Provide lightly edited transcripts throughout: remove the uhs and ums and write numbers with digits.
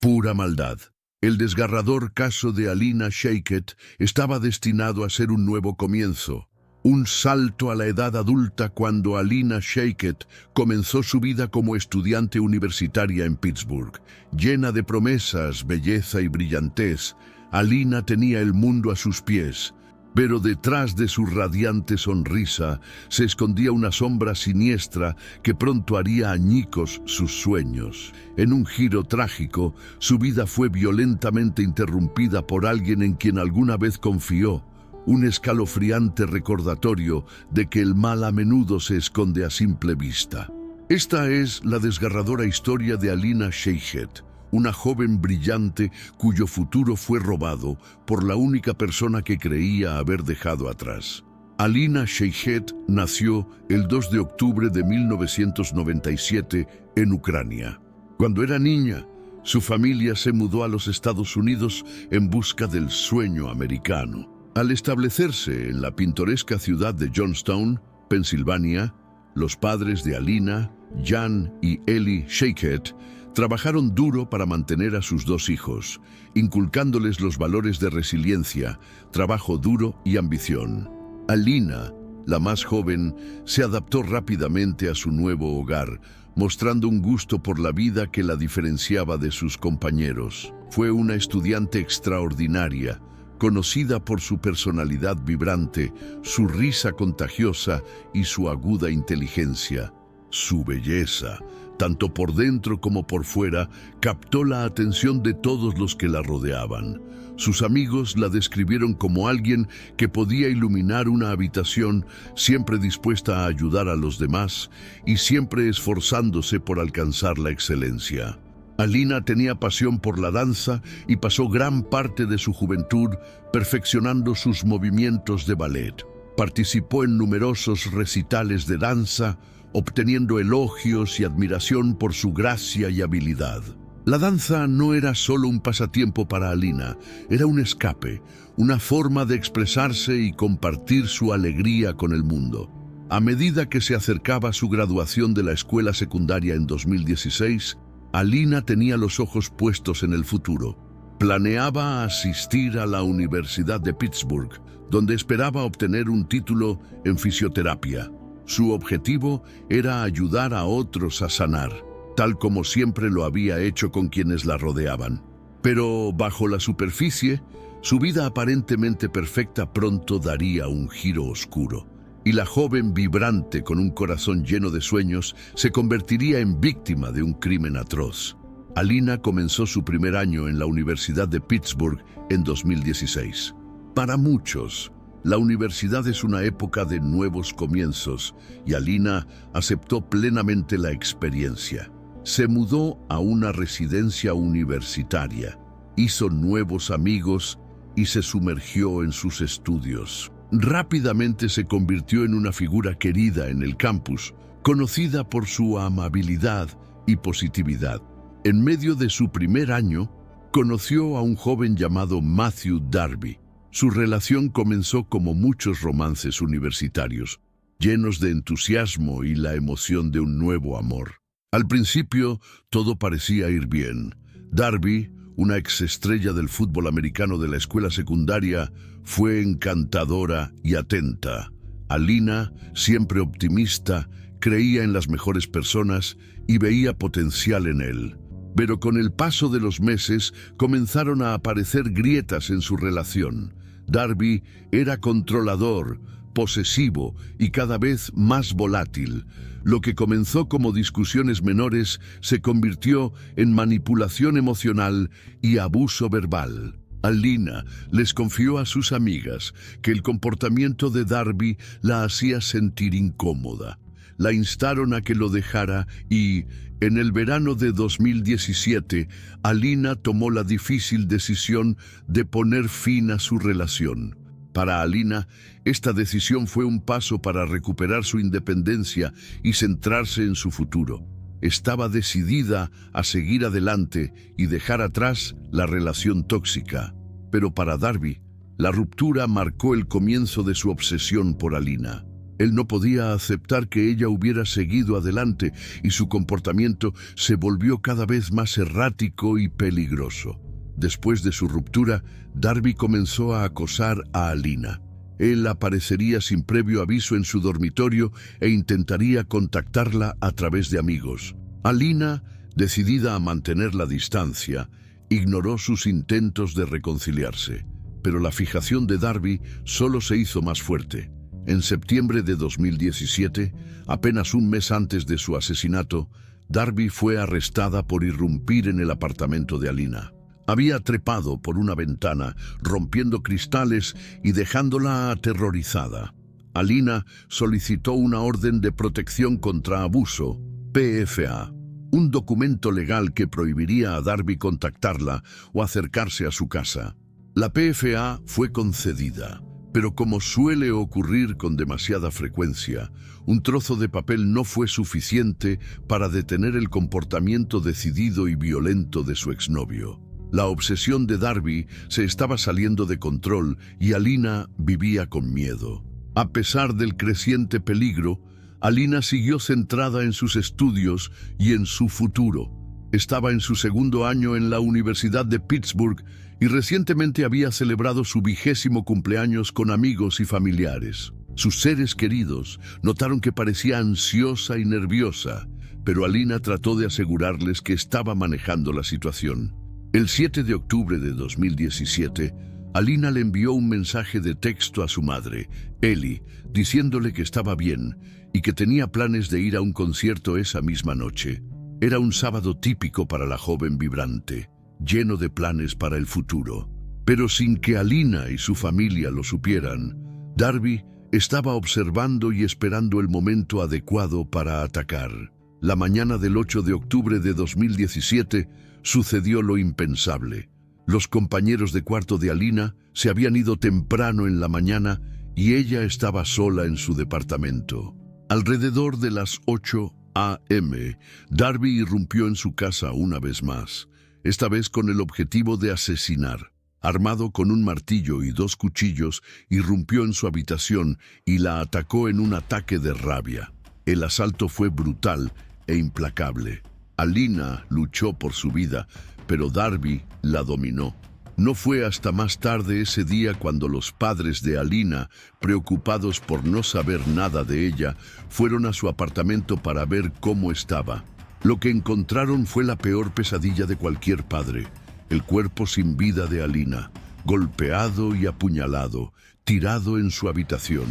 Pura maldad. El desgarrador caso de Alina Shaykhet estaba destinado a ser un nuevo comienzo. Un salto a la edad adulta cuando Alina Shaykhet comenzó su vida como estudiante universitaria en Pittsburgh. Llena de promesas, belleza y brillantez, Alina tenía el mundo a sus pies. Pero detrás de su radiante sonrisa se escondía una sombra siniestra que pronto haría añicos sus sueños. En un giro trágico, su vida fue violentamente interrumpida por alguien en quien alguna vez confió. Un escalofriante recordatorio de que el mal a menudo se esconde a simple vista. Esta es la desgarradora historia de Alina Shaykhet, una joven brillante cuyo futuro fue robado por la única persona que creía haber dejado atrás. Alina Shaykhet nació el 2 de octubre de 1997 en Ucrania. Cuando era niña, su familia se mudó a los Estados Unidos en busca del sueño americano. Al establecerse en la pintoresca ciudad de Johnstown, Pensilvania, los padres de Alina, Jan y Eli Shaykhet, trabajaron duro para mantener a sus dos hijos, inculcándoles los valores de resiliencia, trabajo duro y ambición. Alina, la más joven, se adaptó rápidamente a su nuevo hogar, mostrando un gusto por la vida que la diferenciaba de sus compañeros. Fue una estudiante extraordinaria, conocida por su personalidad vibrante, su risa contagiosa y su aguda inteligencia. Su belleza, tanto por dentro como por fuera, captó la atención de todos los que la rodeaban. Sus amigos la describieron como alguien que podía iluminar una habitación, siempre dispuesta a ayudar a los demás y siempre esforzándose por alcanzar la excelencia. Alina tenía pasión por la danza y pasó gran parte de su juventud perfeccionando sus movimientos de ballet. Participó en numerosos recitales de danza, obteniendo elogios y admiración por su gracia y habilidad. La danza no era solo un pasatiempo para Alina, era un escape, una forma de expresarse y compartir su alegría con el mundo. A medida que se acercaba su graduación de la escuela secundaria en 2016, Alina tenía los ojos puestos en el futuro. Planeaba asistir a la Universidad de Pittsburgh, donde esperaba obtener un título en fisioterapia. Su objetivo era ayudar a otros a sanar, tal como siempre lo había hecho con quienes la rodeaban. Pero bajo la superficie, su vida aparentemente perfecta pronto daría un giro oscuro, y la joven vibrante con un corazón lleno de sueños se convertiría en víctima de un crimen atroz. Alina comenzó su primer año en la Universidad de Pittsburgh en 2016. Para muchos, la universidad es una época de nuevos comienzos y Alina aceptó plenamente la experiencia. Se mudó a una residencia universitaria, hizo nuevos amigos y se sumergió en sus estudios. Rápidamente se convirtió en una figura querida en el campus, conocida por su amabilidad y positividad. En medio de su primer año, conoció a un joven llamado Matthew Darby. Su relación comenzó como muchos romances universitarios, llenos de entusiasmo y la emoción de un nuevo amor. Al principio, todo parecía ir bien. Darby, una exestrella del fútbol americano de la escuela secundaria, fue encantadora y atenta. Alina, siempre optimista, creía en las mejores personas y veía potencial en él. Pero con el paso de los meses comenzaron a aparecer grietas en su relación. Darby era controlador, posesivo y cada vez más volátil. Lo que comenzó como discusiones menores se convirtió en manipulación emocional y abuso verbal. Alina les confió a sus amigas que el comportamiento de Darby la hacía sentir incómoda. La instaron a que lo dejara y, en el verano de 2017, Alina tomó la difícil decisión de poner fin a su relación. Para Alina, esta decisión fue un paso para recuperar su independencia y centrarse en su futuro. Estaba decidida a seguir adelante y dejar atrás la relación tóxica. Pero para Darby, la ruptura marcó el comienzo de su obsesión por Alina. Él no podía aceptar que ella hubiera seguido adelante y su comportamiento se volvió cada vez más errático y peligroso. Después de su ruptura, Darby comenzó a acosar a Alina. Él aparecería sin previo aviso en su dormitorio e intentaría contactarla a través de amigos. Alina, decidida a mantener la distancia, ignoró sus intentos de reconciliarse, pero la fijación de Darby solo se hizo más fuerte. En septiembre de 2017, apenas un mes antes de su asesinato, Darby fue arrestada por irrumpir en el apartamento de Alina. Había trepado por una ventana, rompiendo cristales y dejándola aterrorizada. Alina solicitó una orden de protección contra abuso, PFA, un documento legal que prohibiría a Darby contactarla o acercarse a su casa. La PFA fue concedida, pero como suele ocurrir con demasiada frecuencia, un trozo de papel no fue suficiente para detener el comportamiento decidido y violento de su exnovio. La obsesión de Darby se estaba saliendo de control y Alina vivía con miedo. A pesar del creciente peligro, Alina siguió centrada en sus estudios y en su futuro. Estaba en su segundo año en la Universidad de Pittsburgh y recientemente había celebrado su 20º cumpleaños con amigos y familiares. Sus seres queridos notaron que parecía ansiosa y nerviosa, pero Alina trató de asegurarles que estaba manejando la situación. El 7 de octubre de 2017, Alina le envió un mensaje de texto a su madre, Ellie, diciéndole que estaba bien y que tenía planes de ir a un concierto esa misma noche. Era un sábado típico para la joven vibrante, lleno de planes para el futuro. Pero sin que Alina y su familia lo supieran, Darby estaba observando y esperando el momento adecuado para atacar. La mañana del 8 de octubre de 2017 sucedió lo impensable. Los compañeros de cuarto de Alina se habían ido temprano en la mañana y ella estaba sola en su departamento. Alrededor de las 8 a.m., Darby irrumpió en su casa una vez más, esta vez con el objetivo de asesinar. Armado con un martillo y 2 cuchillos, irrumpió en su habitación y la atacó en un ataque de rabia. El asalto fue brutal e implacable. Alina luchó por su vida, pero Darby la dominó. No fue hasta más tarde ese día cuando los padres de Alina, preocupados por no saber nada de ella, fueron a su apartamento para ver cómo estaba. Lo que encontraron fue la peor pesadilla de cualquier padre: el cuerpo sin vida de Alina, golpeado y apuñalado, tirado en su habitación.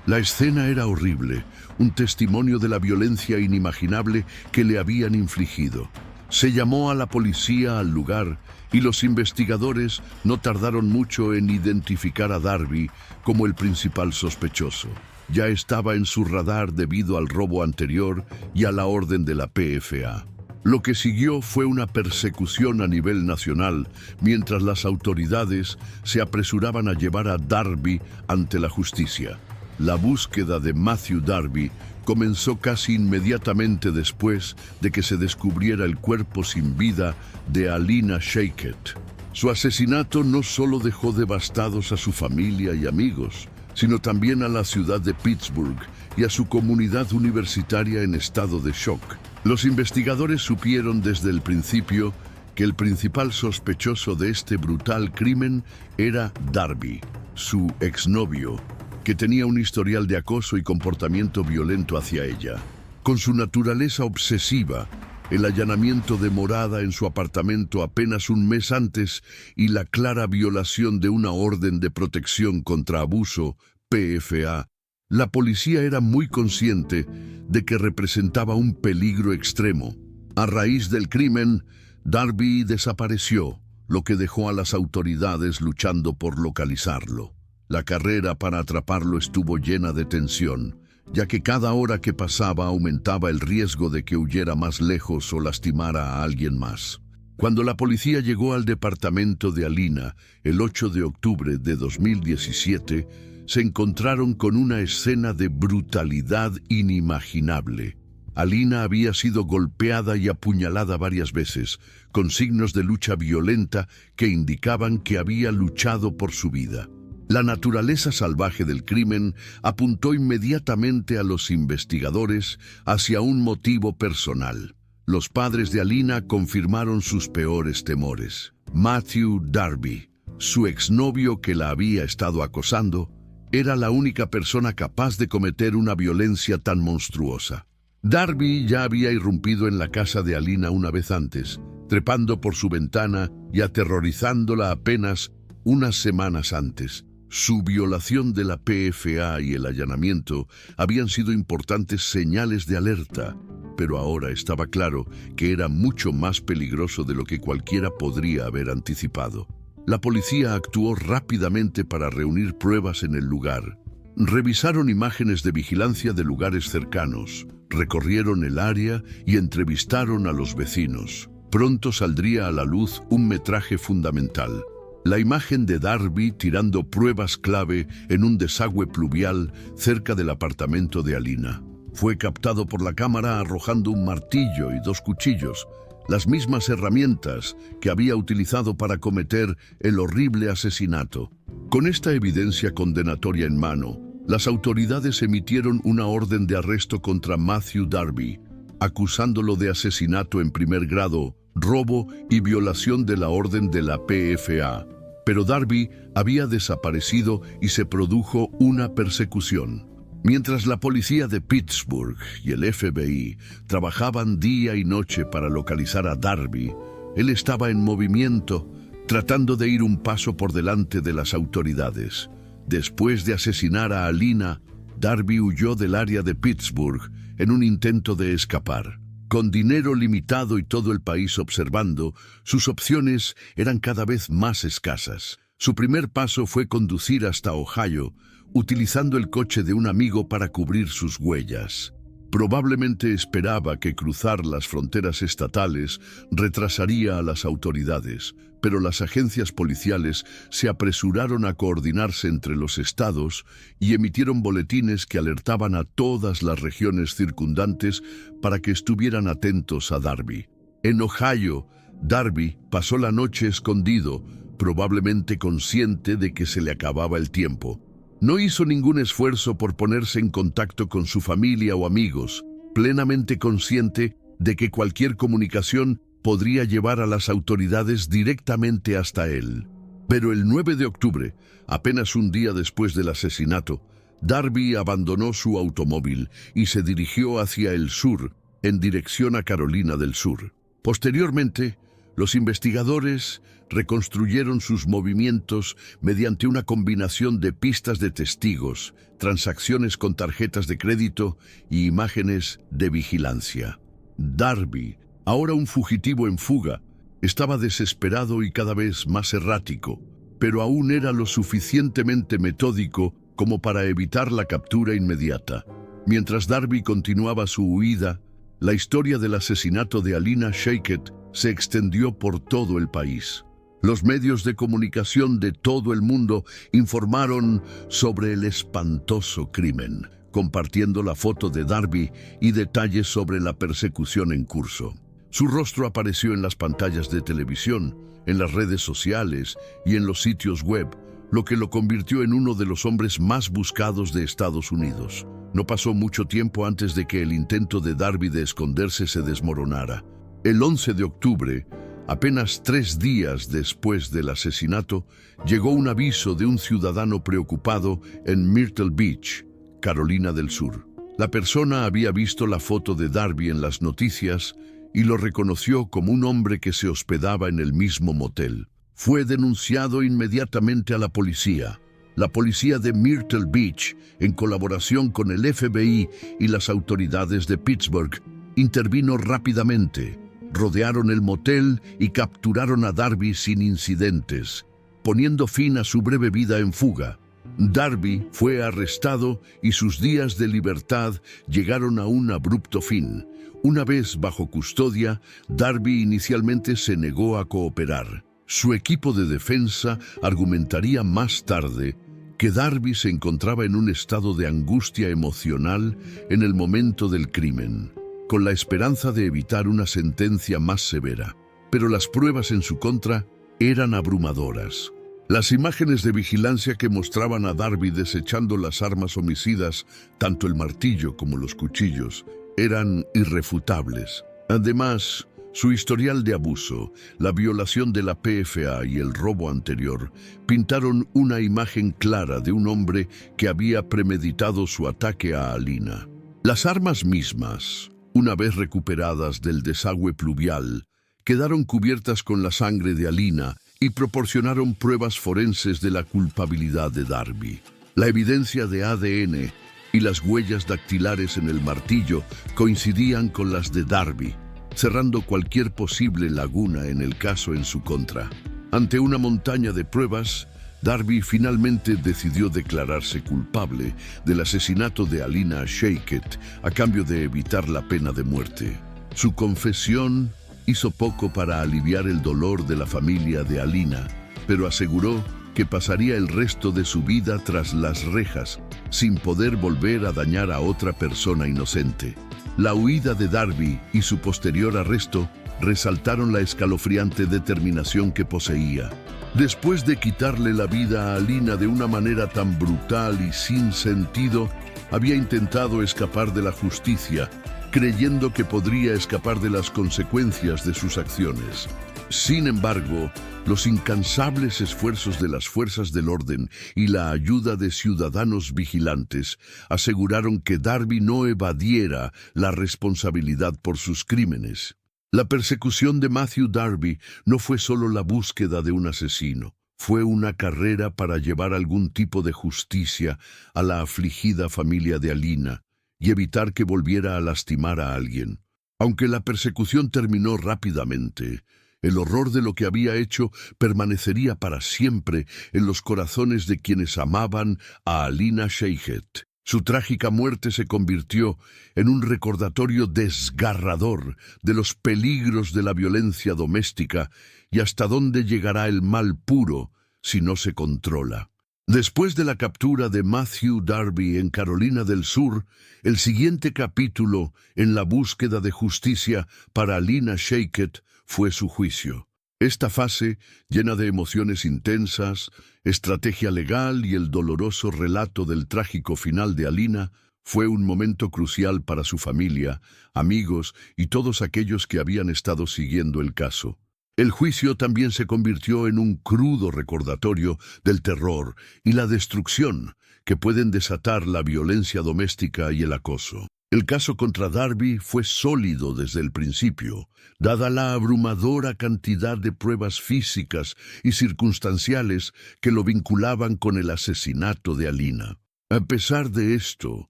La escena era horrible, un testimonio de la violencia inimaginable que le habían infligido. Se llamó a la policía al lugar y los investigadores no tardaron mucho en identificar a Darby como el principal sospechoso. Ya estaba en su radar debido al robo anterior y a la orden de la PFA. Lo que siguió fue una persecución a nivel nacional, mientras las autoridades se apresuraban a llevar a Darby ante la justicia. La búsqueda de Matthew Darby comenzó casi inmediatamente después de que se descubriera el cuerpo sin vida de Alina Shayket. Su asesinato no solo dejó devastados a su familia y amigos, sino también a la ciudad de Pittsburgh y a su comunidad universitaria en estado de shock. Los investigadores supieron desde el principio que el principal sospechoso de este brutal crimen era Darby, su exnovio, que tenía un historial de acoso y comportamiento violento hacia ella. Con su naturaleza obsesiva, el allanamiento de morada en su apartamento apenas un mes antes y la clara violación de una orden de protección contra abuso, PFA, la policía era muy consciente de que representaba un peligro extremo. A raíz del crimen, Darby desapareció, lo que dejó a las autoridades luchando por localizarlo. La carrera para atraparlo estuvo llena de tensión, ya que cada hora que pasaba aumentaba el riesgo de que huyera más lejos o lastimara a alguien más. Cuando la policía llegó al departamento de Alina el 8 de octubre de 2017, se encontraron con una escena de brutalidad inimaginable. Alina había sido golpeada y apuñalada varias veces, con signos de lucha violenta que indicaban que había luchado por su vida. La naturaleza salvaje del crimen apuntó inmediatamente a los investigadores hacia un motivo personal. Los padres de Alina confirmaron sus peores temores. Matthew Darby, su exnovio que la había estado acosando, era la única persona capaz de cometer una violencia tan monstruosa. Darby ya había irrumpido en la casa de Alina una vez antes, trepando por su ventana y aterrorizándola apenas unas semanas antes. Su violación de la PFA y el allanamiento habían sido importantes señales de alerta, pero ahora estaba claro que era mucho más peligroso de lo que cualquiera podría haber anticipado. La policía actuó rápidamente para reunir pruebas en el lugar. Revisaron imágenes de vigilancia de lugares cercanos, recorrieron el área y entrevistaron a los vecinos. Pronto saldría a la luz un metraje fundamental. La imagen de Darby tirando pruebas clave en un desagüe pluvial cerca del apartamento de Alina. Fue captado por la cámara arrojando un martillo y 2 cuchillos, las mismas herramientas que había utilizado para cometer el horrible asesinato. Con esta evidencia condenatoria en mano, las autoridades emitieron una orden de arresto contra Matthew Darby, acusándolo de asesinato en primer grado, robo y violación de la orden de la PFA. Pero Darby había desaparecido y se produjo una persecución. Mientras la policía de Pittsburgh y el FBI trabajaban día y noche para localizar a Darby, él estaba en movimiento, tratando de ir un paso por delante de las autoridades. Después de asesinar a Alina, Darby huyó del área de Pittsburgh en un intento de escapar. Con dinero limitado y todo el país observando, sus opciones eran cada vez más escasas. Su primer paso fue conducir hasta Ohio, utilizando el coche de un amigo para cubrir sus huellas. Probablemente esperaba que cruzar las fronteras estatales retrasaría a las autoridades, pero las agencias policiales se apresuraron a coordinarse entre los estados y emitieron boletines que alertaban a todas las regiones circundantes para que estuvieran atentos a Darby. En Ohio, Darby pasó la noche escondido, probablemente consciente de que se le acababa el tiempo. No hizo ningún esfuerzo por ponerse en contacto con su familia o amigos, plenamente consciente de que cualquier comunicación podría llevar a las autoridades directamente hasta él. Pero el 9 de octubre, apenas un día después del asesinato, Darby abandonó su automóvil y se dirigió hacia el sur, en dirección a Carolina del Sur. Posteriormente, los investigadores reconstruyeron sus movimientos mediante una combinación de pistas de testigos, transacciones con tarjetas de crédito y imágenes de vigilancia. Darby, ahora un fugitivo en fuga, estaba desesperado y cada vez más errático, pero aún era lo suficientemente metódico como para evitar la captura inmediata. Mientras Darby continuaba su huida, la historia del asesinato de Alina Shaiket se extendió por todo el país. Los medios de comunicación de todo el mundo informaron sobre el espantoso crimen, compartiendo la foto de Darby y detalles sobre la persecución en curso. Su rostro apareció en las pantallas de televisión, en las redes sociales y en los sitios web, lo que lo convirtió en uno de los hombres más buscados de Estados Unidos. No pasó mucho tiempo antes de que el intento de Darby de esconderse se desmoronara. El 11 de octubre, apenas 3 días después del asesinato, llegó un aviso de un ciudadano preocupado en Myrtle Beach, Carolina del Sur. La persona había visto la foto de Darby en las noticias y lo reconoció como un hombre que se hospedaba en el mismo motel. Fue denunciado inmediatamente a la policía. La policía de Myrtle Beach, en colaboración con el FBI y las autoridades de Pittsburgh, intervino rápidamente. Rodearon el motel y capturaron a Darby sin incidentes, poniendo fin a su breve vida en fuga. Darby fue arrestado y sus días de libertad llegaron a un abrupto fin. Una vez bajo custodia, Darby inicialmente se negó a cooperar. Su equipo de defensa argumentaría más tarde que Darby se encontraba en un estado de angustia emocional en el momento del crimen, con la esperanza de evitar una sentencia más severa. Pero las pruebas en su contra eran abrumadoras. Las imágenes de vigilancia que mostraban a Darby desechando las armas homicidas, tanto el martillo como los cuchillos, eran irrefutables. Además, su historial de abuso, la violación de la PFA y el robo anterior pintaron una imagen clara de un hombre que había premeditado su ataque a Alina. Las armas mismas, una vez recuperadas del desagüe pluvial, quedaron cubiertas con la sangre de Alina y proporcionaron pruebas forenses de la culpabilidad de Darby. La evidencia de ADN y las huellas dactilares en el martillo coincidían con las de Darby, cerrando cualquier posible laguna en el caso en su contra. Ante una montaña de pruebas, Darby finalmente decidió declararse culpable del asesinato de Alina Shayket a cambio de evitar la pena de muerte. Su confesión hizo poco para aliviar el dolor de la familia de Alina, pero aseguró que pasaría el resto de su vida tras las rejas, sin poder volver a dañar a otra persona inocente. La huida de Darby y su posterior arresto resaltaron la escalofriante determinación que poseía. Después de quitarle la vida a Alina de una manera tan brutal y sin sentido, había intentado escapar de la justicia, creyendo que podría escapar de las consecuencias de sus acciones. Sin embargo, los incansables esfuerzos de las fuerzas del orden y la ayuda de ciudadanos vigilantes aseguraron que Darby no evadiera la responsabilidad por sus crímenes. La persecución de Matthew Darby no fue solo la búsqueda de un asesino, fue una carrera para llevar algún tipo de justicia a la afligida familia de Alina y evitar que volviera a lastimar a alguien. Aunque la persecución terminó rápidamente, el horror de lo que había hecho permanecería para siempre en los corazones de quienes amaban a Alina Shayket. Su trágica muerte se convirtió en un recordatorio desgarrador de los peligros de la violencia doméstica y hasta dónde llegará el mal puro si no se controla. Después de la captura de Matthew Darby en Carolina del Sur, el siguiente capítulo en la búsqueda de justicia para Alina Shayket fue su juicio. Esta fase, llena de emociones intensas, estrategia legal y el doloroso relato del trágico final de Alina, fue un momento crucial para su familia, amigos y todos aquellos que habían estado siguiendo el caso. El juicio también se convirtió en un crudo recordatorio del terror y la destrucción que pueden desatar la violencia doméstica y el acoso. El caso contra Darby fue sólido desde el principio, dada la abrumadora cantidad de pruebas físicas y circunstanciales que lo vinculaban con el asesinato de Alina. A pesar de esto,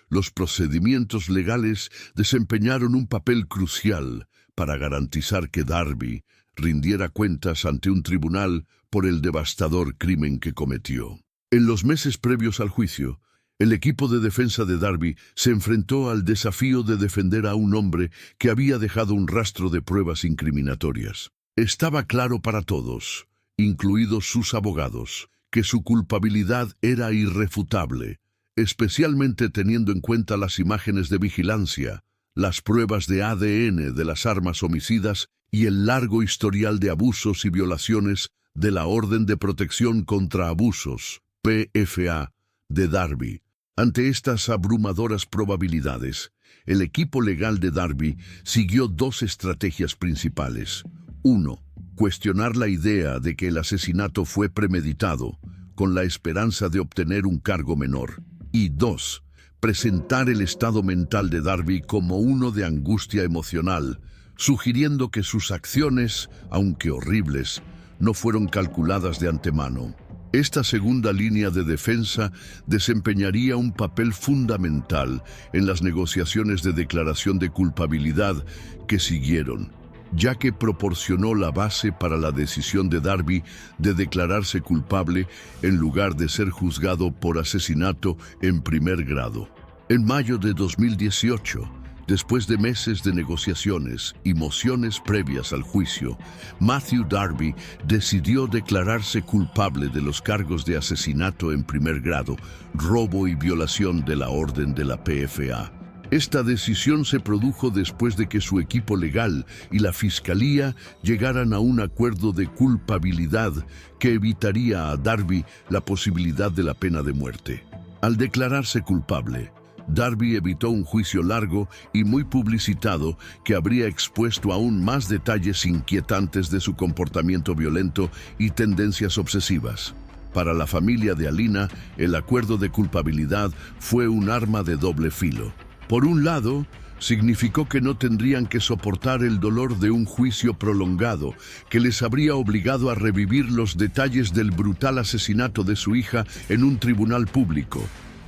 los procedimientos legales desempeñaron un papel crucial para garantizar que Darby rindiera cuentas ante un tribunal por el devastador crimen que cometió. En los meses previos al juicio, el equipo de defensa de Darby se enfrentó al desafío de defender a un hombre que había dejado un rastro de pruebas incriminatorias. Estaba claro para todos, incluidos sus abogados, que su culpabilidad era irrefutable, especialmente teniendo en cuenta las imágenes de vigilancia, las pruebas de ADN de las armas homicidas y el largo historial de abusos y violaciones de la Orden de Protección contra Abusos, PFA, de Darby. Ante estas abrumadoras probabilidades, el equipo legal de Darby siguió dos estrategias principales. 1. Cuestionar la idea de que el asesinato fue premeditado, con la esperanza de obtener un cargo menor. Y 2. Presentar el estado mental de Darby como uno de angustia emocional, sugiriendo que sus acciones, aunque horribles, no fueron calculadas de antemano. Esta segunda línea de defensa desempeñaría un papel fundamental en las negociaciones de declaración de culpabilidad que siguieron, ya que proporcionó la base para la decisión de Darby de declararse culpable en lugar de ser juzgado por asesinato en primer grado. En mayo de 2018, después de meses de negociaciones y mociones previas al juicio, Matthew Darby decidió declararse culpable de los cargos de asesinato en primer grado, robo y violación de la orden de la PFA. Esta decisión se produjo después de que su equipo legal y la fiscalía llegaran a un acuerdo de culpabilidad que evitaría a Darby la posibilidad de la pena de muerte. Al declararse culpable, Darby evitó un juicio largo y muy publicitado que habría expuesto aún más detalles inquietantes de su comportamiento violento y tendencias obsesivas. Para la familia de Alina, el acuerdo de culpabilidad fue un arma de doble filo. Por un lado, significó que no tendrían que soportar el dolor de un juicio prolongado, que les habría obligado a revivir los detalles del brutal asesinato de su hija en un tribunal público.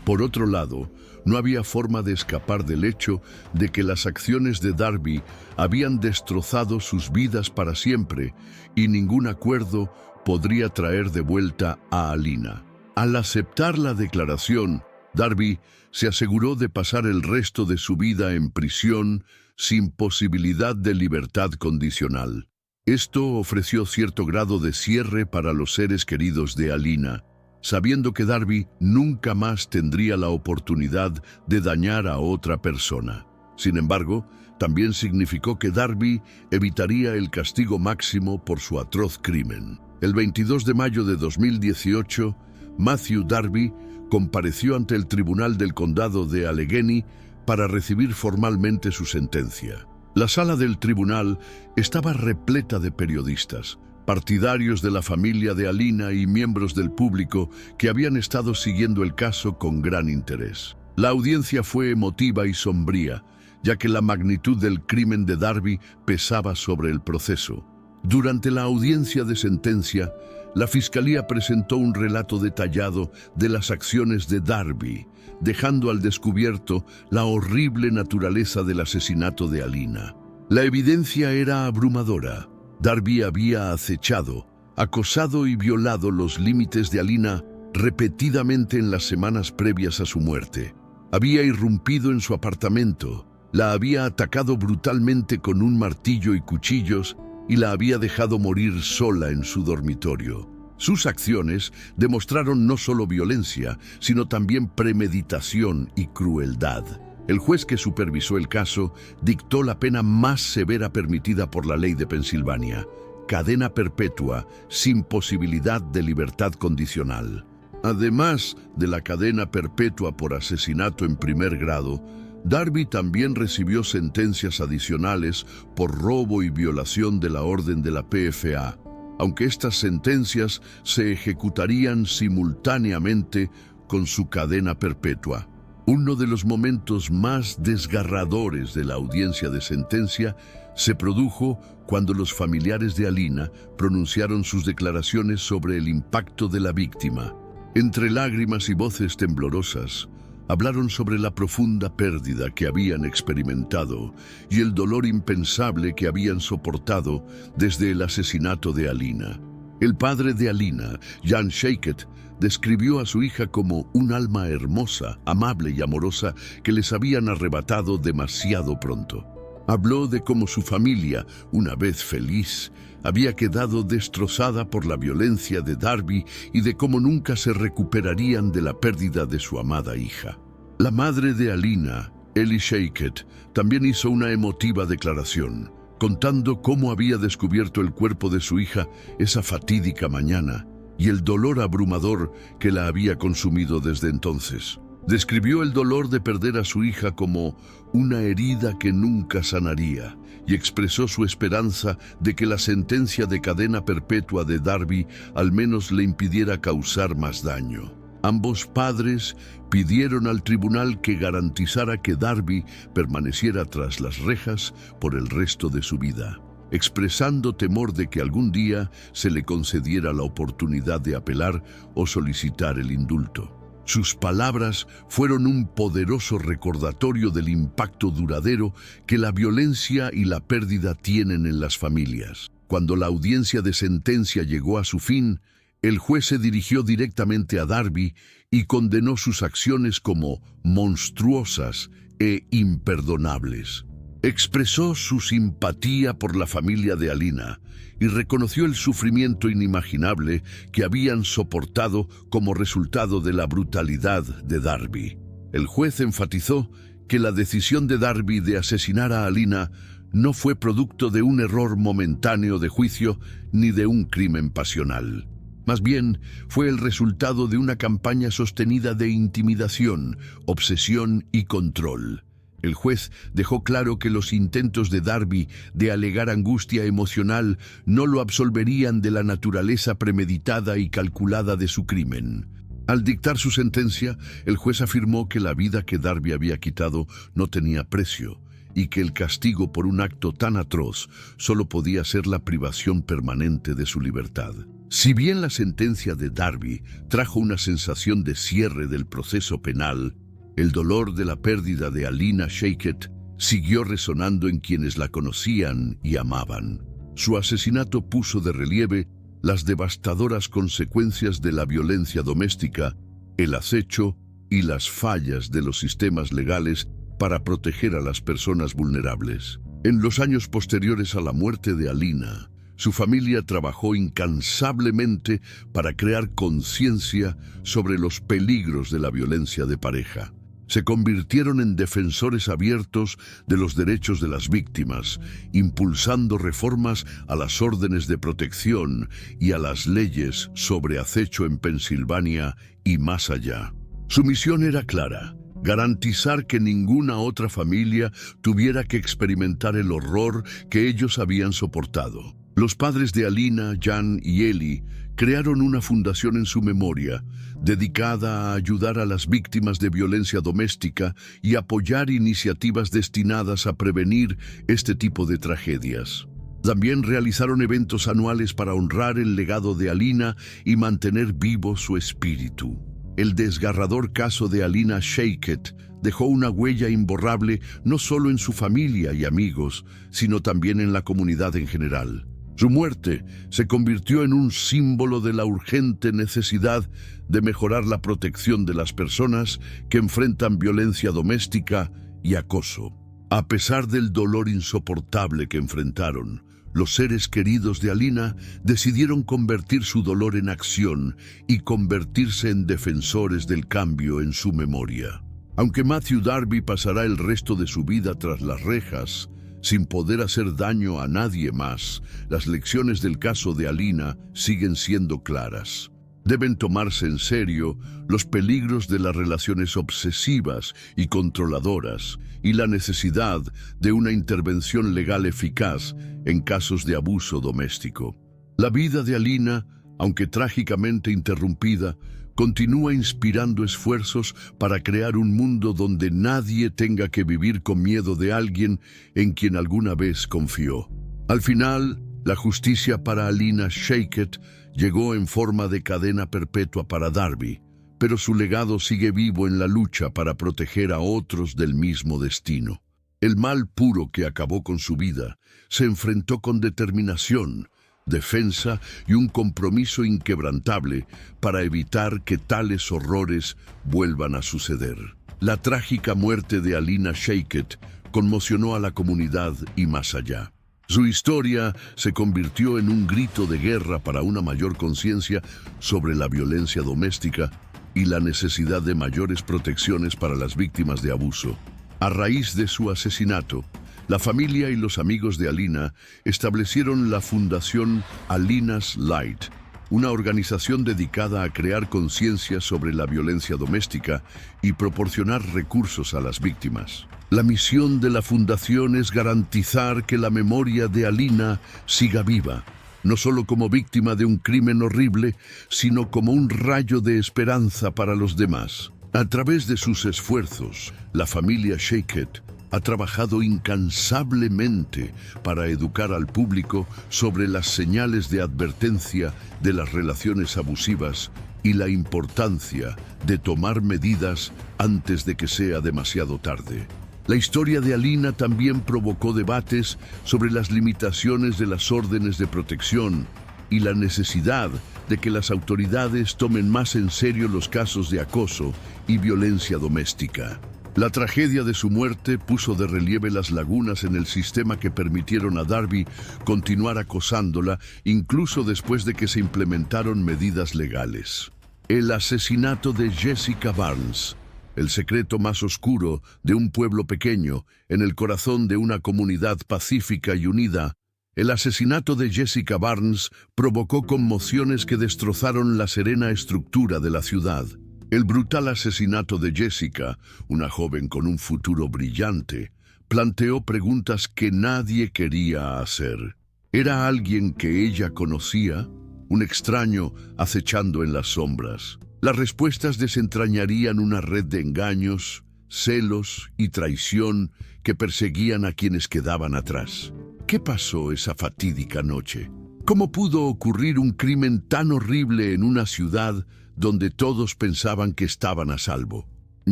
Por otro lado, no había forma de escapar del hecho de que las acciones de Darby habían destrozado sus vidas para siempre y ningún acuerdo podría traer de vuelta a Alina. Al aceptar la declaración, Darby se aseguró de pasar el resto de su vida en prisión sin posibilidad de libertad condicional. Esto ofreció cierto grado de cierre para los seres queridos de Alina, sabiendo que Darby nunca más tendría la oportunidad de dañar a otra persona. Sin embargo, también significó que Darby evitaría el castigo máximo por su atroz crimen. El 22 de mayo de 2018, Matthew Darby compareció ante el Tribunal del Condado de Allegheny para recibir formalmente su sentencia. La sala del tribunal estaba repleta de periodistas, partidarios de la familia de Alina y miembros del público que habían estado siguiendo el caso con gran interés. La audiencia fue emotiva y sombría, ya que la magnitud del crimen de Darby pesaba sobre el proceso. Durante la audiencia de sentencia, la fiscalía presentó un relato detallado de las acciones de Darby, dejando al descubierto la horrible naturaleza del asesinato de Alina. La evidencia era abrumadora. Darby había acechado, acosado y violado los límites de Alina repetidamente en las semanas previas a su muerte. Había irrumpido en su apartamento, la había atacado brutalmente con un martillo y cuchillos y la había dejado morir sola en su dormitorio. Sus acciones demostraron no solo violencia, sino también premeditación y crueldad. El juez que supervisó el caso dictó la pena más severa permitida por la ley de Pensilvania: cadena perpetua sin posibilidad de libertad condicional. Además de la cadena perpetua por asesinato en primer grado, Darby también recibió sentencias adicionales por robo y violación de la orden de la PFA, aunque estas sentencias se ejecutarían simultáneamente con su cadena perpetua. Uno de los momentos más desgarradores de la audiencia de sentencia se produjo cuando los familiares de Alina pronunciaron sus declaraciones sobre el impacto de la víctima. Entre lágrimas y voces temblorosas, hablaron sobre la profunda pérdida que habían experimentado y el dolor impensable que habían soportado desde el asesinato de Alina. El padre de Alina, Jan Shaikett, describió a su hija como un alma hermosa, amable y amorosa que les habían arrebatado demasiado pronto. Habló de cómo su familia, una vez feliz, había quedado destrozada por la violencia de Darby y de cómo nunca se recuperarían de la pérdida de su amada hija. La madre de Alina, Ellie Shaikett, también hizo una emotiva declaración, contando cómo había descubierto el cuerpo de su hija esa fatídica mañana y el dolor abrumador que la había consumido desde entonces. Describió el dolor de perder a su hija como una herida que nunca sanaría y expresó su esperanza de que la sentencia de cadena perpetua de Darby al menos le impidiera causar más daño. Ambos padres pidieron al tribunal que garantizara que Darby permaneciera tras las rejas por el resto de su vida, expresando temor de que algún día se le concediera la oportunidad de apelar o solicitar el indulto. Sus palabras fueron un poderoso recordatorio del impacto duradero que la violencia y la pérdida tienen en las familias. Cuando la audiencia de sentencia llegó a su fin, el juez se dirigió directamente a Darby y condenó sus acciones como monstruosas e imperdonables. Expresó su simpatía por la familia de Alina y reconoció el sufrimiento inimaginable que habían soportado como resultado de la brutalidad de Darby. El juez enfatizó que la decisión de Darby de asesinar a Alina no fue producto de un error momentáneo de juicio ni de un crimen pasional. Más bien, fue el resultado de una campaña sostenida de intimidación, obsesión y control. El juez dejó claro que los intentos de Darby de alegar angustia emocional no lo absolverían de la naturaleza premeditada y calculada de su crimen. Al dictar su sentencia, el juez afirmó que la vida que Darby había quitado no tenía precio y que el castigo por un acto tan atroz solo podía ser la privación permanente de su libertad. Si bien la sentencia de Darby trajo una sensación de cierre del proceso penal, el dolor de la pérdida de Alina Shayket siguió resonando en quienes la conocían y amaban. Su asesinato puso de relieve las devastadoras consecuencias de la violencia doméstica, el acecho y las fallas de los sistemas legales para proteger a las personas vulnerables. En los años posteriores a la muerte de Alina, su familia trabajó incansablemente para crear conciencia sobre los peligros de la violencia de pareja. Se convirtieron en defensores abiertos de los derechos de las víctimas, impulsando reformas a las órdenes de protección y a las leyes sobre acecho en Pensilvania y más allá. Su misión era clara: garantizar que ninguna otra familia tuviera que experimentar el horror que ellos habían soportado. Los padres de Alina, Jan y Eli crearon una fundación en su memoria, dedicada a ayudar a las víctimas de violencia doméstica y apoyar iniciativas destinadas a prevenir este tipo de tragedias. También realizaron eventos anuales para honrar el legado de Alina y mantener vivo su espíritu. El desgarrador caso de Alina Shayket dejó una huella imborrable no solo en su familia y amigos, sino también en la comunidad en general. Su muerte se convirtió en un símbolo de la urgente necesidad de mejorar la protección de las personas que enfrentan violencia doméstica y acoso. A pesar del dolor insoportable que enfrentaron, los seres queridos de Alina decidieron convertir su dolor en acción y convertirse en defensores del cambio en su memoria. Aunque Matthew Darby pasará el resto de su vida tras las rejas, sin poder hacer daño a nadie más, las lecciones del caso de Alina siguen siendo claras. Deben tomarse en serio los peligros de las relaciones obsesivas y controladoras y la necesidad de una intervención legal eficaz en casos de abuso doméstico. La vida de Alina, aunque trágicamente interrumpida, continúa inspirando esfuerzos para crear un mundo donde nadie tenga que vivir con miedo de alguien en quien alguna vez confió. Al final, la justicia para Alina Shayket llegó en forma de cadena perpetua para Darby, pero su legado sigue vivo en la lucha para proteger a otros del mismo destino. El mal puro que acabó con su vida se enfrentó con determinación, defensa y un compromiso inquebrantable para evitar que tales horrores vuelvan a suceder. La trágica muerte de Alina Shayket conmocionó a la comunidad y más allá. Su historia se convirtió en un grito de guerra para una mayor conciencia sobre la violencia doméstica y la necesidad de mayores protecciones para las víctimas de abuso. A raíz de su asesinato, la familia y los amigos de Alina establecieron la Fundación Alina's Light, una organización dedicada a crear conciencia sobre la violencia doméstica y proporcionar recursos a las víctimas. La misión de la fundación es garantizar que la memoria de Alina siga viva, no solo como víctima de un crimen horrible, sino como un rayo de esperanza para los demás. A través de sus esfuerzos, la familia Shayket ha trabajado incansablemente para educar al público sobre las señales de advertencia de las relaciones abusivas y la importancia de tomar medidas antes de que sea demasiado tarde. La historia de Alina también provocó debates sobre las limitaciones de las órdenes de protección y la necesidad de que las autoridades tomen más en serio los casos de acoso y violencia doméstica. La tragedia de su muerte puso de relieve las lagunas en el sistema que permitieron a Darby continuar acosándola, incluso después de que se implementaron medidas legales. El asesinato de Jessica Barnes, el secreto más oscuro de un pueblo pequeño, en el corazón de una comunidad pacífica y unida. El asesinato de Jessica Barnes provocó conmociones que destrozaron la serena estructura de la ciudad. El brutal asesinato de Jessica, una joven con un futuro brillante, planteó preguntas que nadie quería hacer. ¿Era alguien que ella conocía? ¿Un extraño acechando en las sombras? Las respuestas desentrañarían una red de engaños, celos y traición que perseguían a quienes quedaban atrás. ¿Qué pasó esa fatídica noche? ¿Cómo pudo ocurrir un crimen tan horrible en una ciudad donde todos pensaban que estaban a salvo?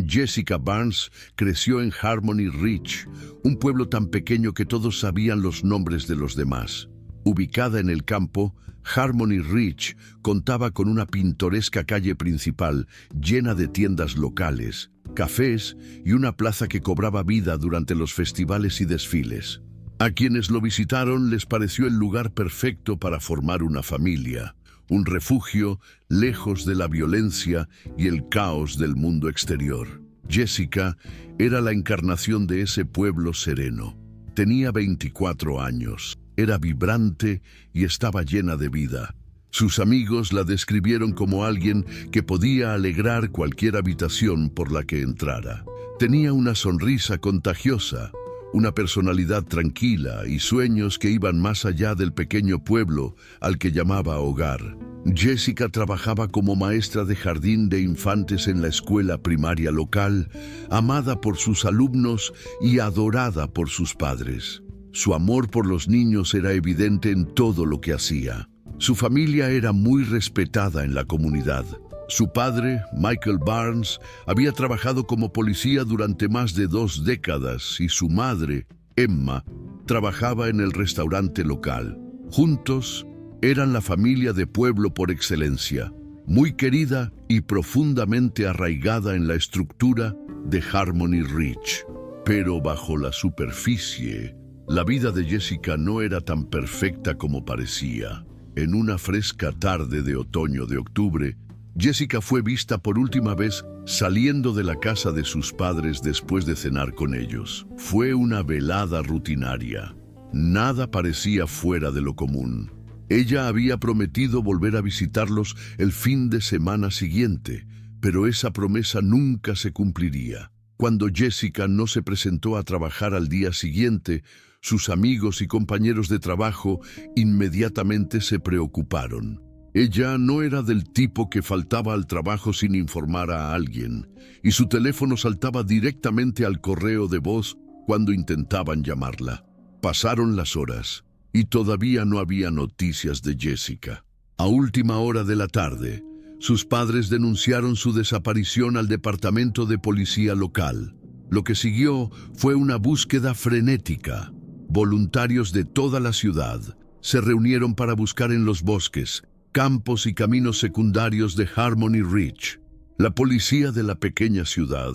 Jessica Barnes creció en Harmony Ridge, un pueblo tan pequeño que todos sabían los nombres de los demás. Ubicada en el campo, Harmony Ridge contaba con una pintoresca calle principal llena de tiendas locales, cafés y una plaza que cobraba vida durante los festivales y desfiles. A quienes lo visitaron les pareció el lugar perfecto para formar una familia, un refugio lejos de la violencia y el caos del mundo exterior. Jessica era la encarnación de ese pueblo sereno. Tenía 24 años, era vibrante y estaba llena de vida. Sus amigos la describieron como alguien que podía alegrar cualquier habitación por la que entrara. Tenía una sonrisa contagiosa, una personalidad tranquila y sueños que iban más allá del pequeño pueblo al que llamaba hogar. Jessica trabajaba como maestra de jardín de infantes en la escuela primaria local, amada por sus alumnos y adorada por sus padres. Su amor por los niños era evidente en todo lo que hacía. Su familia era muy respetada en la comunidad. Su padre, Michael Barnes, había trabajado como policía durante más de 2 décadas y su madre, Emma, trabajaba en el restaurante local. Juntos, eran la familia de pueblo por excelencia, muy querida y profundamente arraigada en la estructura de Harmony Ridge. Pero bajo la superficie, la vida de Jessica no era tan perfecta como parecía. En una fresca tarde de otoño de octubre, Jessica fue vista por última vez saliendo de la casa de sus padres después de cenar con ellos. Fue una velada rutinaria. Nada parecía fuera de lo común. Ella había prometido volver a visitarlos el fin de semana siguiente, pero esa promesa nunca se cumpliría. Cuando Jessica no se presentó a trabajar al día siguiente, sus amigos y compañeros de trabajo inmediatamente se preocuparon. Ella no era del tipo que faltaba al trabajo sin informar a alguien, y su teléfono saltaba directamente al correo de voz cuando intentaban llamarla. Pasaron las horas, y todavía no había noticias de Jessica. A última hora de la tarde, sus padres denunciaron su desaparición al departamento de policía local. Lo que siguió fue una búsqueda frenética. Voluntarios de toda la ciudad se reunieron para buscar en los bosques, campos y caminos secundarios de Harmony Ridge. La policía de la pequeña ciudad,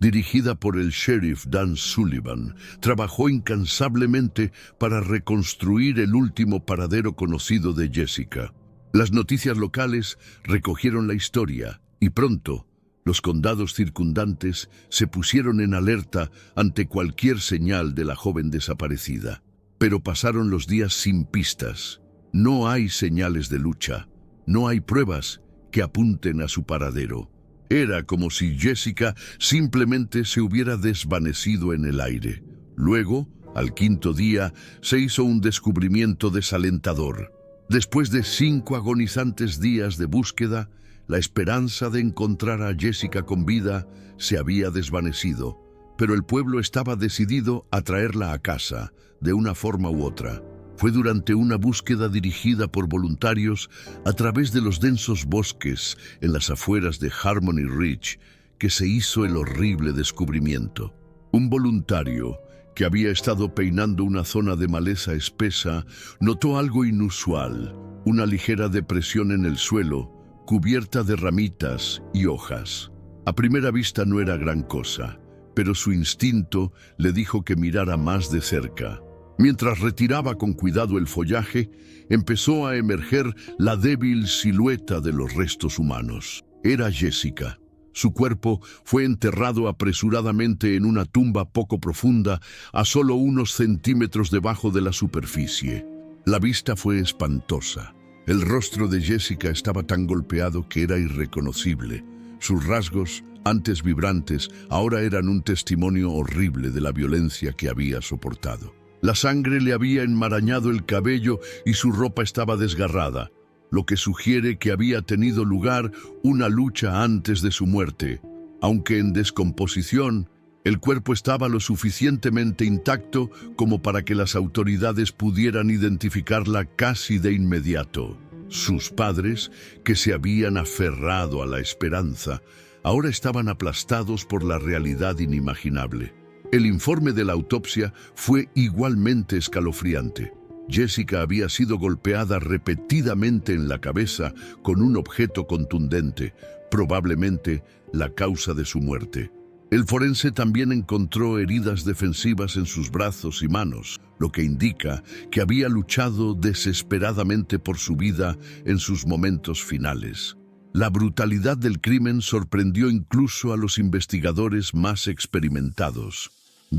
dirigida por el sheriff Dan Sullivan, trabajó incansablemente para reconstruir el último paradero conocido de Jessica. Las noticias locales recogieron la historia y pronto los condados circundantes se pusieron en alerta ante cualquier señal de la joven desaparecida. Pero pasaron los días sin pistas. No hay señales de lucha, no hay pruebas que apunten a su paradero. Era como si Jessica simplemente se hubiera desvanecido en el aire. Luego, al 5.º día, se hizo un descubrimiento desalentador. Después de 5 agonizantes días de búsqueda, la esperanza de encontrar a Jessica con vida se había desvanecido, pero el pueblo estaba decidido a traerla a casa, de una forma u otra. Fue durante una búsqueda dirigida por voluntarios a través de los densos bosques en las afueras de Harmony Ridge que se hizo el horrible descubrimiento. Un voluntario que había estado peinando una zona de maleza espesa notó algo inusual, una ligera depresión en el suelo, cubierta de ramitas y hojas. A primera vista no era gran cosa, pero su instinto le dijo que mirara más de cerca. Mientras retiraba con cuidado el follaje, empezó a emerger la débil silueta de los restos humanos. Era Jessica. Su cuerpo fue enterrado apresuradamente en una tumba poco profunda, a solo unos centímetros debajo de la superficie. La vista fue espantosa. El rostro de Jessica estaba tan golpeado que era irreconocible. Sus rasgos, antes vibrantes, ahora eran un testimonio horrible de la violencia que había soportado. La sangre le había enmarañado el cabello y su ropa estaba desgarrada, lo que sugiere que había tenido lugar una lucha antes de su muerte. Aunque en descomposición, el cuerpo estaba lo suficientemente intacto como para que las autoridades pudieran identificarla casi de inmediato. Sus padres, que se habían aferrado a la esperanza, ahora estaban aplastados por la realidad inimaginable. El informe de la autopsia fue igualmente escalofriante. Jessica había sido golpeada repetidamente en la cabeza con un objeto contundente, probablemente la causa de su muerte. El forense también encontró heridas defensivas en sus brazos y manos, lo que indica que había luchado desesperadamente por su vida en sus momentos finales. La brutalidad del crimen sorprendió incluso a los investigadores más experimentados.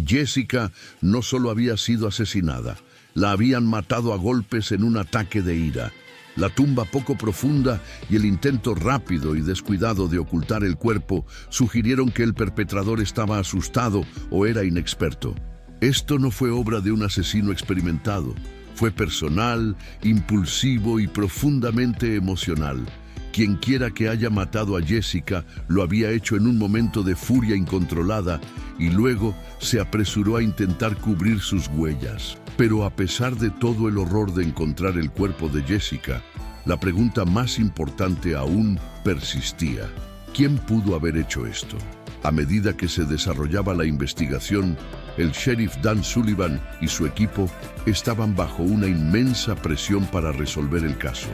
Jessica no solo había sido asesinada, la habían matado a golpes en un ataque de ira. La tumba poco profunda y el intento rápido y descuidado de ocultar el cuerpo sugirieron que el perpetrador estaba asustado o era inexperto. Esto no fue obra de un asesino experimentado, fue personal, impulsivo y profundamente emocional. Quienquiera que haya matado a Jessica lo había hecho en un momento de furia incontrolada y luego se apresuró a intentar cubrir sus huellas. Pero a pesar de todo el horror de encontrar el cuerpo de Jessica, la pregunta más importante aún persistía. ¿Quién pudo haber hecho esto? A medida que se desarrollaba la investigación, el sheriff Dan Sullivan y su equipo estaban bajo una inmensa presión para resolver el caso.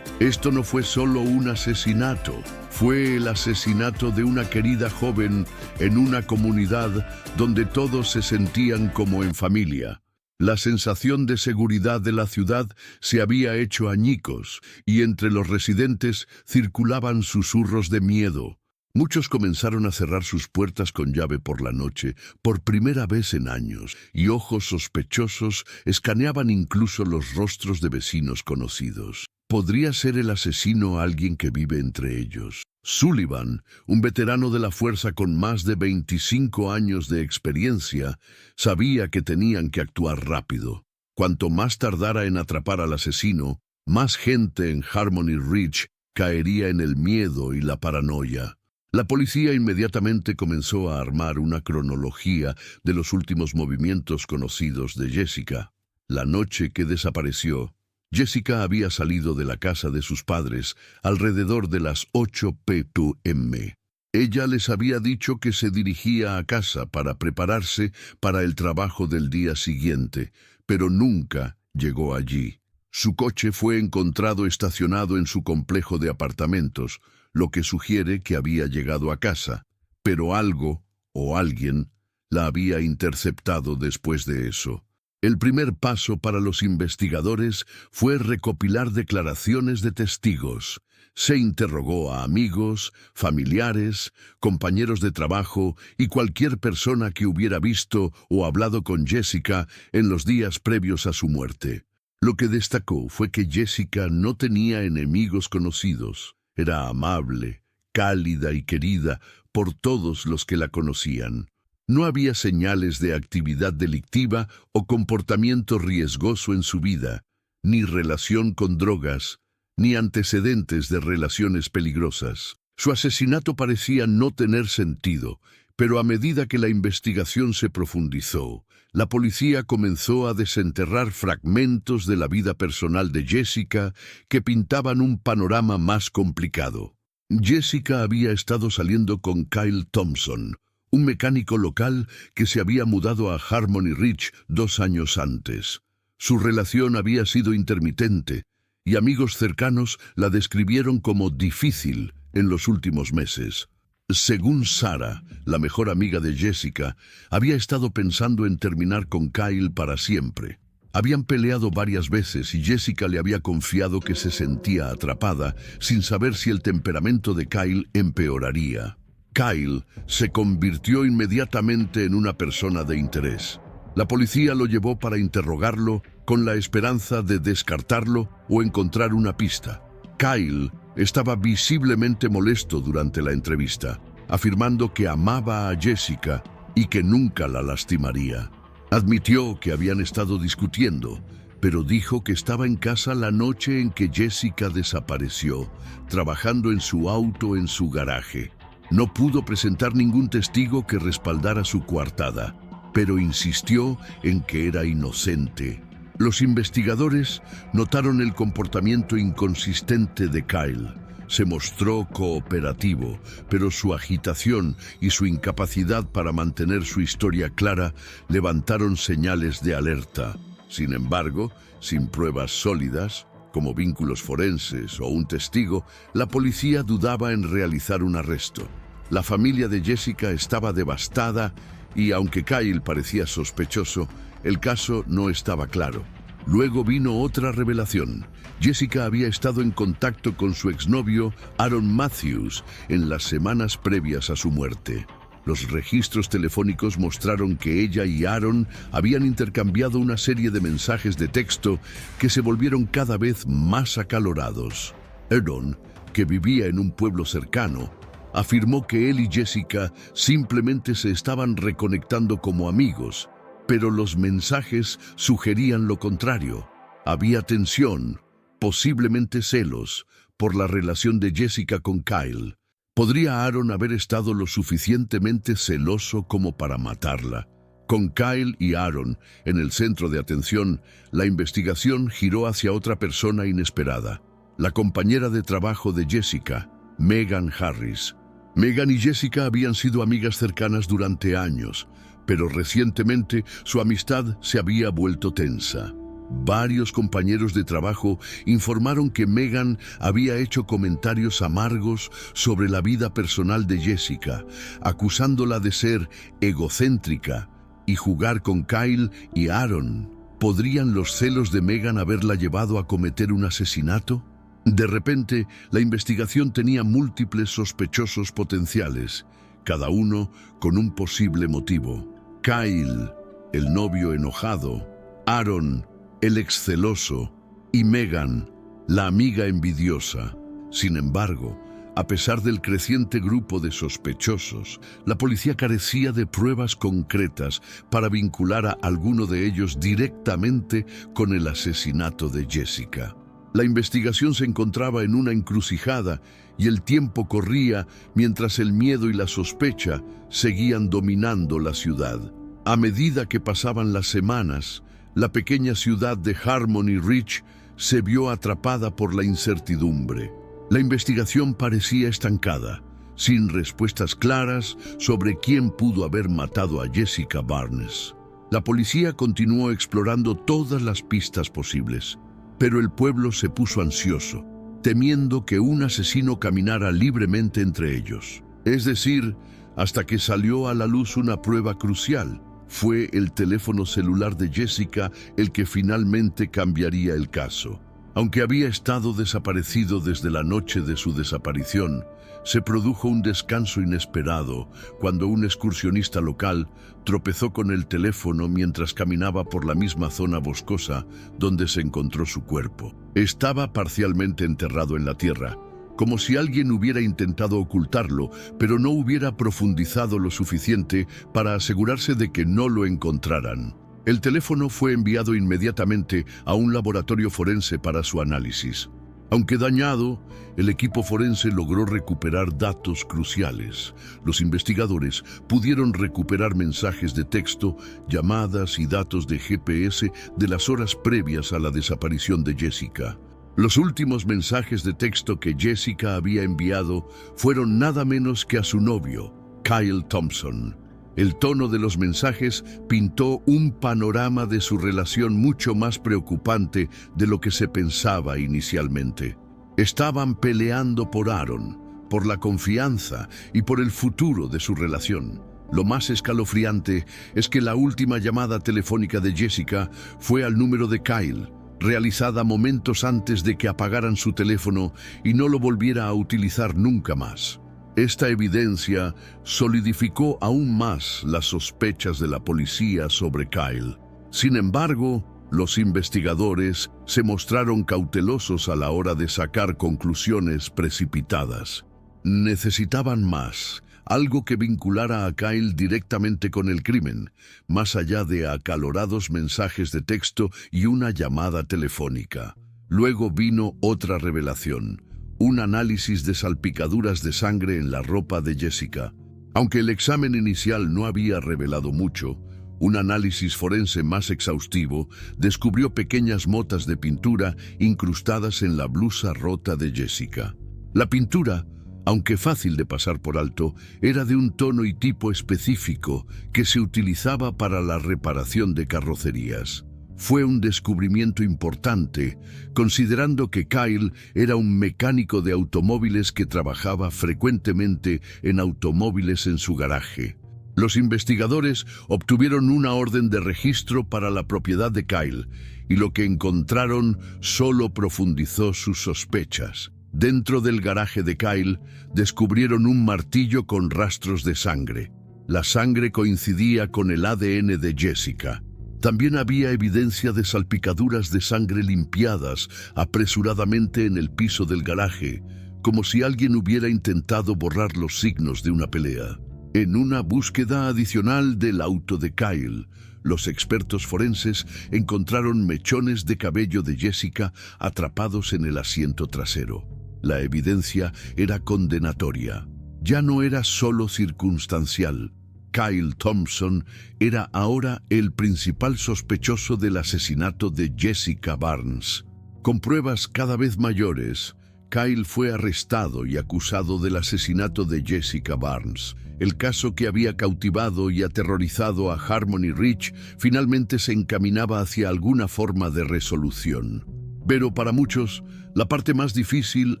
Esto no fue solo un asesinato, fue el asesinato de una querida joven en una comunidad donde todos se sentían como en familia. La sensación de seguridad de la ciudad se había hecho añicos y entre los residentes circulaban susurros de miedo. Muchos comenzaron a cerrar sus puertas con llave por la noche, por primera vez en años, y ojos sospechosos escaneaban incluso los rostros de vecinos conocidos. ¿Podría ser el asesino alguien que vive entre ellos? Sullivan, un veterano de la fuerza con más de 25 años de experiencia, sabía que tenían que actuar rápido. Cuanto más tardara en atrapar al asesino, más gente en Harmony Ridge caería en el miedo y la paranoia. La policía inmediatamente comenzó a armar una cronología de los últimos movimientos conocidos de Jessica. La noche que desapareció, Jessica había salido de la casa de sus padres alrededor de las 8 p.m. Ella les había dicho que se dirigía a casa para prepararse para el trabajo del día siguiente, pero nunca llegó allí. Su coche fue encontrado estacionado en su complejo de apartamentos, lo que sugiere que había llegado a casa, pero algo o alguien la había interceptado después de eso. El primer paso para los investigadores fue recopilar declaraciones de testigos. Se interrogó a amigos, familiares, compañeros de trabajo y cualquier persona que hubiera visto o hablado con Jessica en los días previos a su muerte. Lo que destacó fue que Jessica no tenía enemigos conocidos. Era amable, cálida y querida por todos los que la conocían. No había señales de actividad delictiva o comportamiento riesgoso en su vida, ni relación con drogas, ni antecedentes de relaciones peligrosas. Su asesinato parecía no tener sentido, pero a medida que la investigación se profundizó, la policía comenzó a desenterrar fragmentos de la vida personal de Jessica que pintaban un panorama más complicado. Jessica había estado saliendo con Kyle Thompson, un mecánico local que se había mudado a Harmony Ridge 2 años antes. Su relación había sido intermitente, y amigos cercanos la describieron como difícil en los últimos meses. Según Sarah, la mejor amiga de Jessica, había estado pensando en terminar con Kyle para siempre. Habían peleado varias veces y Jessica le había confiado que se sentía atrapada, sin saber si el temperamento de Kyle empeoraría. Kyle se convirtió inmediatamente en una persona de interés. La policía lo llevó para interrogarlo con la esperanza de descartarlo o encontrar una pista. Kyle estaba visiblemente molesto durante la entrevista, afirmando que amaba a Jessica y que nunca la lastimaría. Admitió que habían estado discutiendo, pero dijo que estaba en casa la noche en que Jessica desapareció, trabajando en su auto en su garaje. No pudo presentar ningún testigo que respaldara su coartada, pero insistió en que era inocente. Los investigadores notaron el comportamiento inconsistente de Kyle. Se mostró cooperativo, pero su agitación y su incapacidad para mantener su historia clara levantaron señales de alerta. Sin embargo, sin pruebas sólidas, como vínculos forenses o un testigo, la policía dudaba en realizar un arresto. La familia de Jessica estaba devastada y, aunque Kyle parecía sospechoso, el caso no estaba claro. Luego vino otra revelación. Jessica había estado en contacto con su exnovio Aaron Matthews en las semanas previas a su muerte. Los registros telefónicos mostraron que ella y Aaron habían intercambiado una serie de mensajes de texto que se volvieron cada vez más acalorados. Aaron, que vivía en un pueblo cercano, afirmó que él y Jessica simplemente se estaban reconectando como amigos, pero los mensajes sugerían lo contrario. Había tensión, posiblemente celos, por la relación de Jessica con Kyle. ¿Podría Aaron haber estado lo suficientemente celoso como para matarla? Con Kyle y Aaron en el centro de atención, la investigación giró hacia otra persona inesperada, la compañera de trabajo de Jessica, Megan Harris. Megan y Jessica habían sido amigas cercanas durante años, pero recientemente su amistad se había vuelto tensa. Varios compañeros de trabajo informaron que Megan había hecho comentarios amargos sobre la vida personal de Jessica, acusándola de ser egocéntrica y jugar con Kyle y Aaron. ¿Podrían los celos de Megan haberla llevado a cometer un asesinato? De repente, la investigación tenía múltiples sospechosos potenciales, cada uno con un posible motivo. Kyle, el novio enojado; Aaron, el exceloso; y Megan, la amiga envidiosa. Sin embargo, a pesar del creciente grupo de sospechosos, la policía carecía de pruebas concretas para vincular a alguno de ellos directamente con el asesinato de Jessica. La investigación se encontraba en una encrucijada y el tiempo corría mientras el miedo y la sospecha seguían dominando la ciudad. A medida que pasaban las semanas, la pequeña ciudad de Harmony Ridge se vio atrapada por la incertidumbre. La investigación parecía estancada, sin respuestas claras sobre quién pudo haber matado a Jessica Barnes. La policía continuó explorando todas las pistas posibles, pero el pueblo se puso ansioso, temiendo que un asesino caminara libremente entre ellos. Es decir, hasta que salió a la luz una prueba crucial. Fue el teléfono celular de Jessica el que finalmente cambiaría el caso. Aunque había estado desaparecido desde la noche de su desaparición, se produjo un descanso inesperado cuando un excursionista local tropezó con el teléfono mientras caminaba por la misma zona boscosa donde se encontró su cuerpo. Estaba parcialmente enterrado en la tierra, como si alguien hubiera intentado ocultarlo, pero no hubiera profundizado lo suficiente para asegurarse de que no lo encontraran. El teléfono fue enviado inmediatamente a un laboratorio forense para su análisis. Aunque dañado, el equipo forense logró recuperar datos cruciales. Los investigadores pudieron recuperar mensajes de texto, llamadas y datos de GPS de las horas previas a la desaparición de Jessica. Los últimos mensajes de texto que Jessica había enviado fueron nada menos que a su novio, Kyle Thompson. El tono de los mensajes pintó un panorama de su relación mucho más preocupante de lo que se pensaba inicialmente. Estaban peleando por Aaron, por la confianza y por el futuro de su relación. Lo más escalofriante es que la última llamada telefónica de Jessica fue al número de Kyle, realizada momentos antes de que apagaran su teléfono y no lo volviera a utilizar nunca más. Esta evidencia solidificó aún más las sospechas de la policía sobre Kyle. Sin embargo, los investigadores se mostraron cautelosos a la hora de sacar conclusiones precipitadas. Necesitaban más, algo que vinculara a Kyle directamente con el crimen, más allá de acalorados mensajes de texto y una llamada telefónica. Luego vino otra revelación, un análisis de salpicaduras de sangre en la ropa de Jessica. Aunque el examen inicial no había revelado mucho, un análisis forense más exhaustivo descubrió pequeñas motas de pintura incrustadas en la blusa rota de Jessica. La pintura, aunque fácil de pasar por alto, era de un tono y tipo específico que se utilizaba para la reparación de carrocerías. Fue un descubrimiento importante, considerando que Kyle era un mecánico de automóviles que trabajaba frecuentemente en automóviles en su garaje. Los investigadores obtuvieron una orden de registro para la propiedad de Kyle, y lo que encontraron solo profundizó sus sospechas. Dentro del garaje de Kyle, descubrieron un martillo con rastros de sangre. La sangre coincidía con el ADN de Jessica. También había evidencia de salpicaduras de sangre limpiadas apresuradamente en el piso del garaje, como si alguien hubiera intentado borrar los signos de una pelea. En una búsqueda adicional del auto de Kyle, los expertos forenses encontraron mechones de cabello de Jessica atrapados en el asiento trasero. La evidencia era condenatoria. Ya no era solo circunstancial. Kyle Thompson era ahora el principal sospechoso del asesinato de Jessica Barnes. Con pruebas cada vez mayores, Kyle fue arrestado y acusado del asesinato de Jessica Barnes. El caso que había cautivado y aterrorizado a Harmony Ridge finalmente se encaminaba hacia alguna forma de resolución. Pero para muchos, la parte más difícil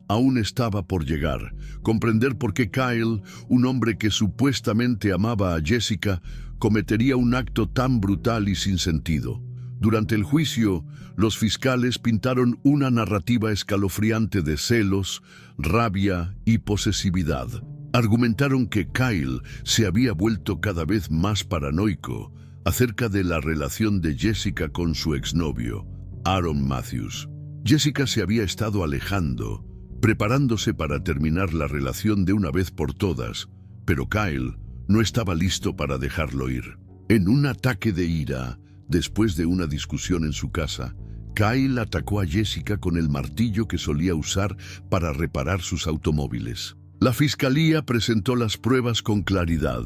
aún estaba por llegar: comprender por qué Kyle, un hombre que supuestamente amaba a Jessica, cometería un acto tan brutal y sin sentido. Durante el juicio, los fiscales pintaron una narrativa escalofriante de celos, rabia y posesividad. Argumentaron que Kyle se había vuelto cada vez más paranoico acerca de la relación de Jessica con su exnovio, Aaron Matthews. Jessica se había estado alejando, preparándose para terminar la relación de una vez por todas, pero Kyle no estaba listo para dejarlo ir. En un ataque de ira, después de una discusión en su casa, Kyle atacó a Jessica con el martillo que solía usar para reparar sus automóviles. La fiscalía presentó las pruebas con claridad: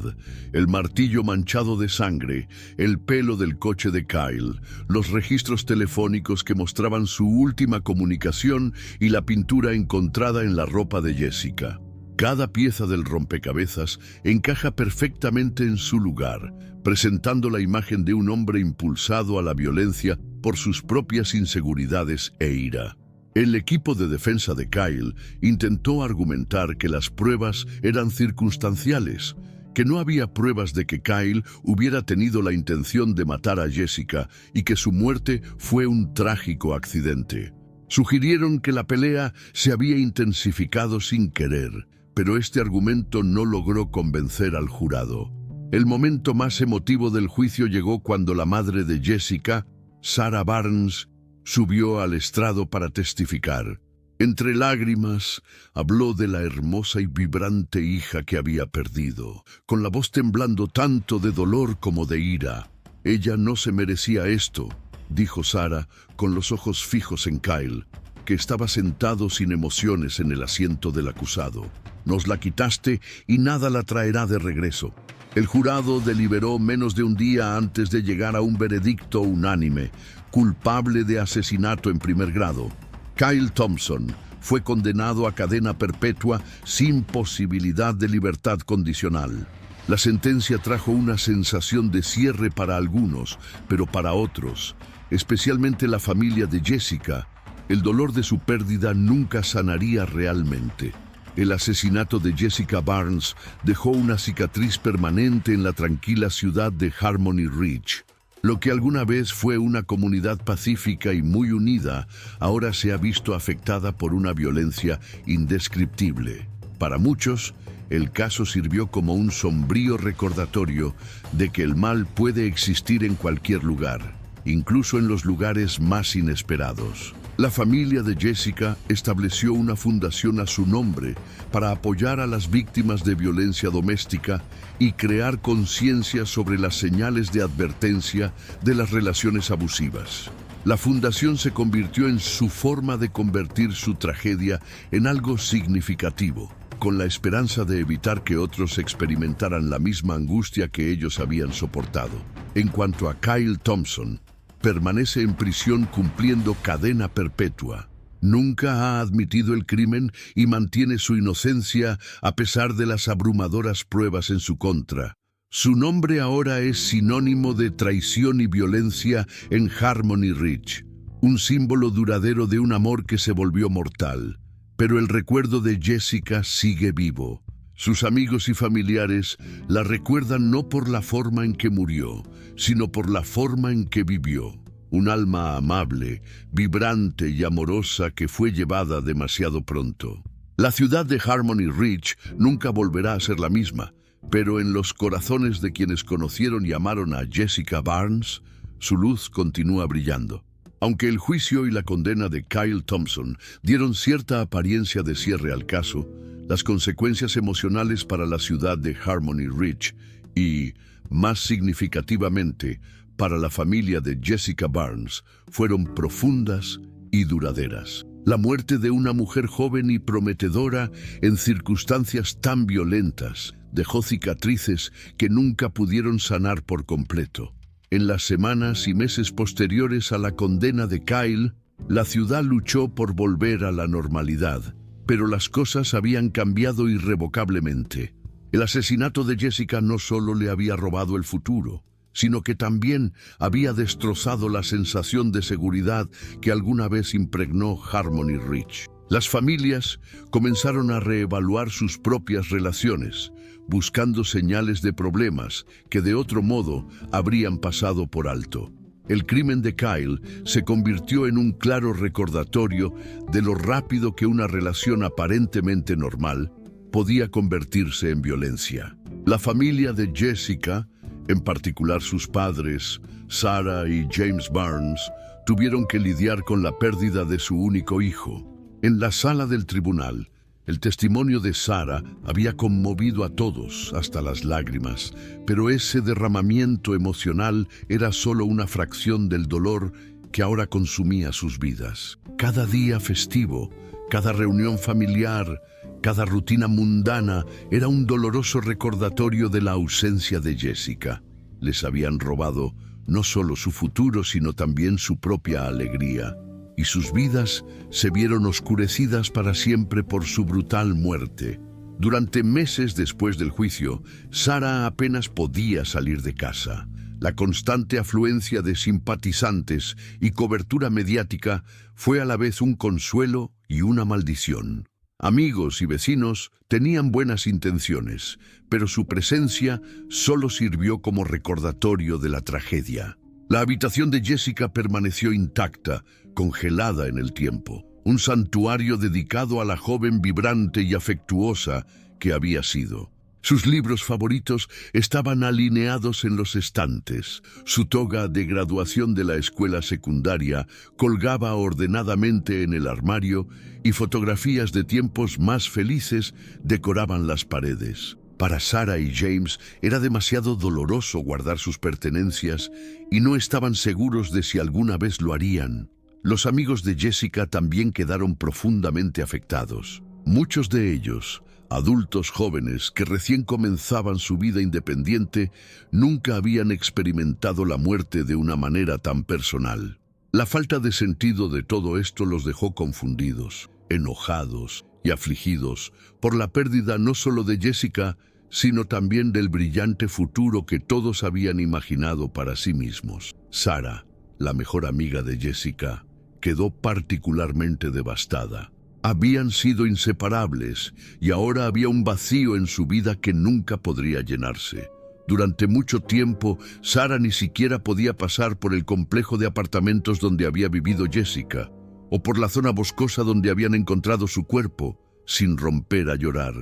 el martillo manchado de sangre, el pelo del coche de Kyle, los registros telefónicos que mostraban su última comunicación y la pintura encontrada en la ropa de Jessica. Cada pieza del rompecabezas encaja perfectamente en su lugar, presentando la imagen de un hombre impulsado a la violencia por sus propias inseguridades e ira. El equipo de defensa de Kyle intentó argumentar que las pruebas eran circunstanciales, que no había pruebas de que Kyle hubiera tenido la intención de matar a Jessica y que su muerte fue un trágico accidente. Sugirieron que la pelea se había intensificado sin querer, pero este argumento no logró convencer al jurado. El momento más emotivo del juicio llegó cuando la madre de Jessica, Sarah Barnes, subió al estrado para testificar. Entre lágrimas, habló de la hermosa y vibrante hija que había perdido, con la voz temblando tanto de dolor como de ira. Ella no se merecía esto, dijo Sarah, con los ojos fijos en Kyle, que estaba sentado sin emociones en el asiento del acusado. Nos la quitaste y nada la traerá de regreso. El jurado deliberó menos de un día antes de llegar a un veredicto unánime: culpable de asesinato en primer grado. Kyle Thompson fue condenado a cadena perpetua sin posibilidad de libertad condicional. La sentencia trajo una sensación de cierre para algunos, pero para otros, especialmente la familia de Jessica, el dolor de su pérdida nunca sanaría realmente. El asesinato de Jessica Barnes dejó una cicatriz permanente en la tranquila ciudad de Harmony Ridge. Lo que alguna vez fue una comunidad pacífica y muy unida, ahora se ha visto afectada por una violencia indescriptible. Para muchos, el caso sirvió como un sombrío recordatorio de que el mal puede existir en cualquier lugar, incluso en los lugares más inesperados. La familia de Jessica estableció una fundación a su nombre para apoyar a las víctimas de violencia doméstica y crear conciencia sobre las señales de advertencia de las relaciones abusivas. La fundación se convirtió en su forma de convertir su tragedia en algo significativo, con la esperanza de evitar que otros experimentaran la misma angustia que ellos habían soportado. En cuanto a Kyle Thompson, permanece en prisión cumpliendo cadena perpetua. Nunca ha admitido el crimen y mantiene su inocencia a pesar de las abrumadoras pruebas en su contra. Su nombre ahora es sinónimo de traición y violencia en Harmony Ridge, un símbolo duradero de un amor que se volvió mortal. Pero el recuerdo de Jessica sigue vivo. Sus amigos y familiares la recuerdan no por la forma en que murió, sino por la forma en que vivió. Un alma amable, vibrante y amorosa que fue llevada demasiado pronto. La ciudad de Harmony Ridge nunca volverá a ser la misma, pero en los corazones de quienes conocieron y amaron a Jessica Barnes, su luz continúa brillando. Aunque el juicio y la condena de Kyle Thompson dieron cierta apariencia de cierre al caso, las consecuencias emocionales para la ciudad de Harmony Ridge y, más significativamente, para la familia de Jessica Barnes fueron profundas y duraderas. La muerte de una mujer joven y prometedora en circunstancias tan violentas dejó cicatrices que nunca pudieron sanar por completo. En las semanas y meses posteriores a la condena de Kyle, la ciudad luchó por volver a la normalidad, pero las cosas habían cambiado irrevocablemente. El asesinato de Jessica no solo le había robado el futuro, sino que también había destrozado la sensación de seguridad que alguna vez impregnó Harmony Ridge. Las familias comenzaron a reevaluar sus propias relaciones, buscando señales de problemas que de otro modo habrían pasado por alto. El crimen de Kyle se convirtió en un claro recordatorio de lo rápido que una relación aparentemente normal podía convertirse en violencia. La familia de Jessica, en particular sus padres, Sarah y James Barnes, tuvieron que lidiar con la pérdida de su único hijo. En la sala del tribunal, el testimonio de Sarah había conmovido a todos hasta las lágrimas, pero ese derramamiento emocional era solo una fracción del dolor que ahora consumía sus vidas. Cada día festivo, cada reunión familiar, cada rutina mundana era un doloroso recordatorio de la ausencia de Jessica. Les habían robado no solo su futuro, sino también su propia alegría, y sus vidas se vieron oscurecidas para siempre por su brutal muerte. Durante meses después del juicio, Sarah apenas podía salir de casa. La constante afluencia de simpatizantes y cobertura mediática fue a la vez un consuelo y una maldición. Amigos y vecinos tenían buenas intenciones, pero su presencia solo sirvió como recordatorio de la tragedia. La habitación de Jessica permaneció intacta, congelada en el tiempo, un santuario dedicado a la joven vibrante y afectuosa que había sido. Sus libros favoritos estaban alineados en los estantes. Su toga de graduación de la escuela secundaria colgaba ordenadamente en el armario y fotografías de tiempos más felices decoraban las paredes. Para Sarah y James era demasiado doloroso guardar sus pertenencias y no estaban seguros de si alguna vez lo harían. Los amigos de Jessica también quedaron profundamente afectados. Muchos de ellos, adultos jóvenes que recién comenzaban su vida independiente, nunca habían experimentado la muerte de una manera tan personal. La falta de sentido de todo esto los dejó confundidos, enojados y afligidos por la pérdida no solo de Jessica, sino también del brillante futuro que todos habían imaginado para sí mismos. Sarah, la mejor amiga de Jessica, quedó particularmente devastada. Habían sido inseparables y ahora había un vacío en su vida que nunca podría llenarse. Durante mucho tiempo, Sarah ni siquiera podía pasar por el complejo de apartamentos donde había vivido Jessica, o por la zona boscosa donde habían encontrado su cuerpo, sin romper a llorar.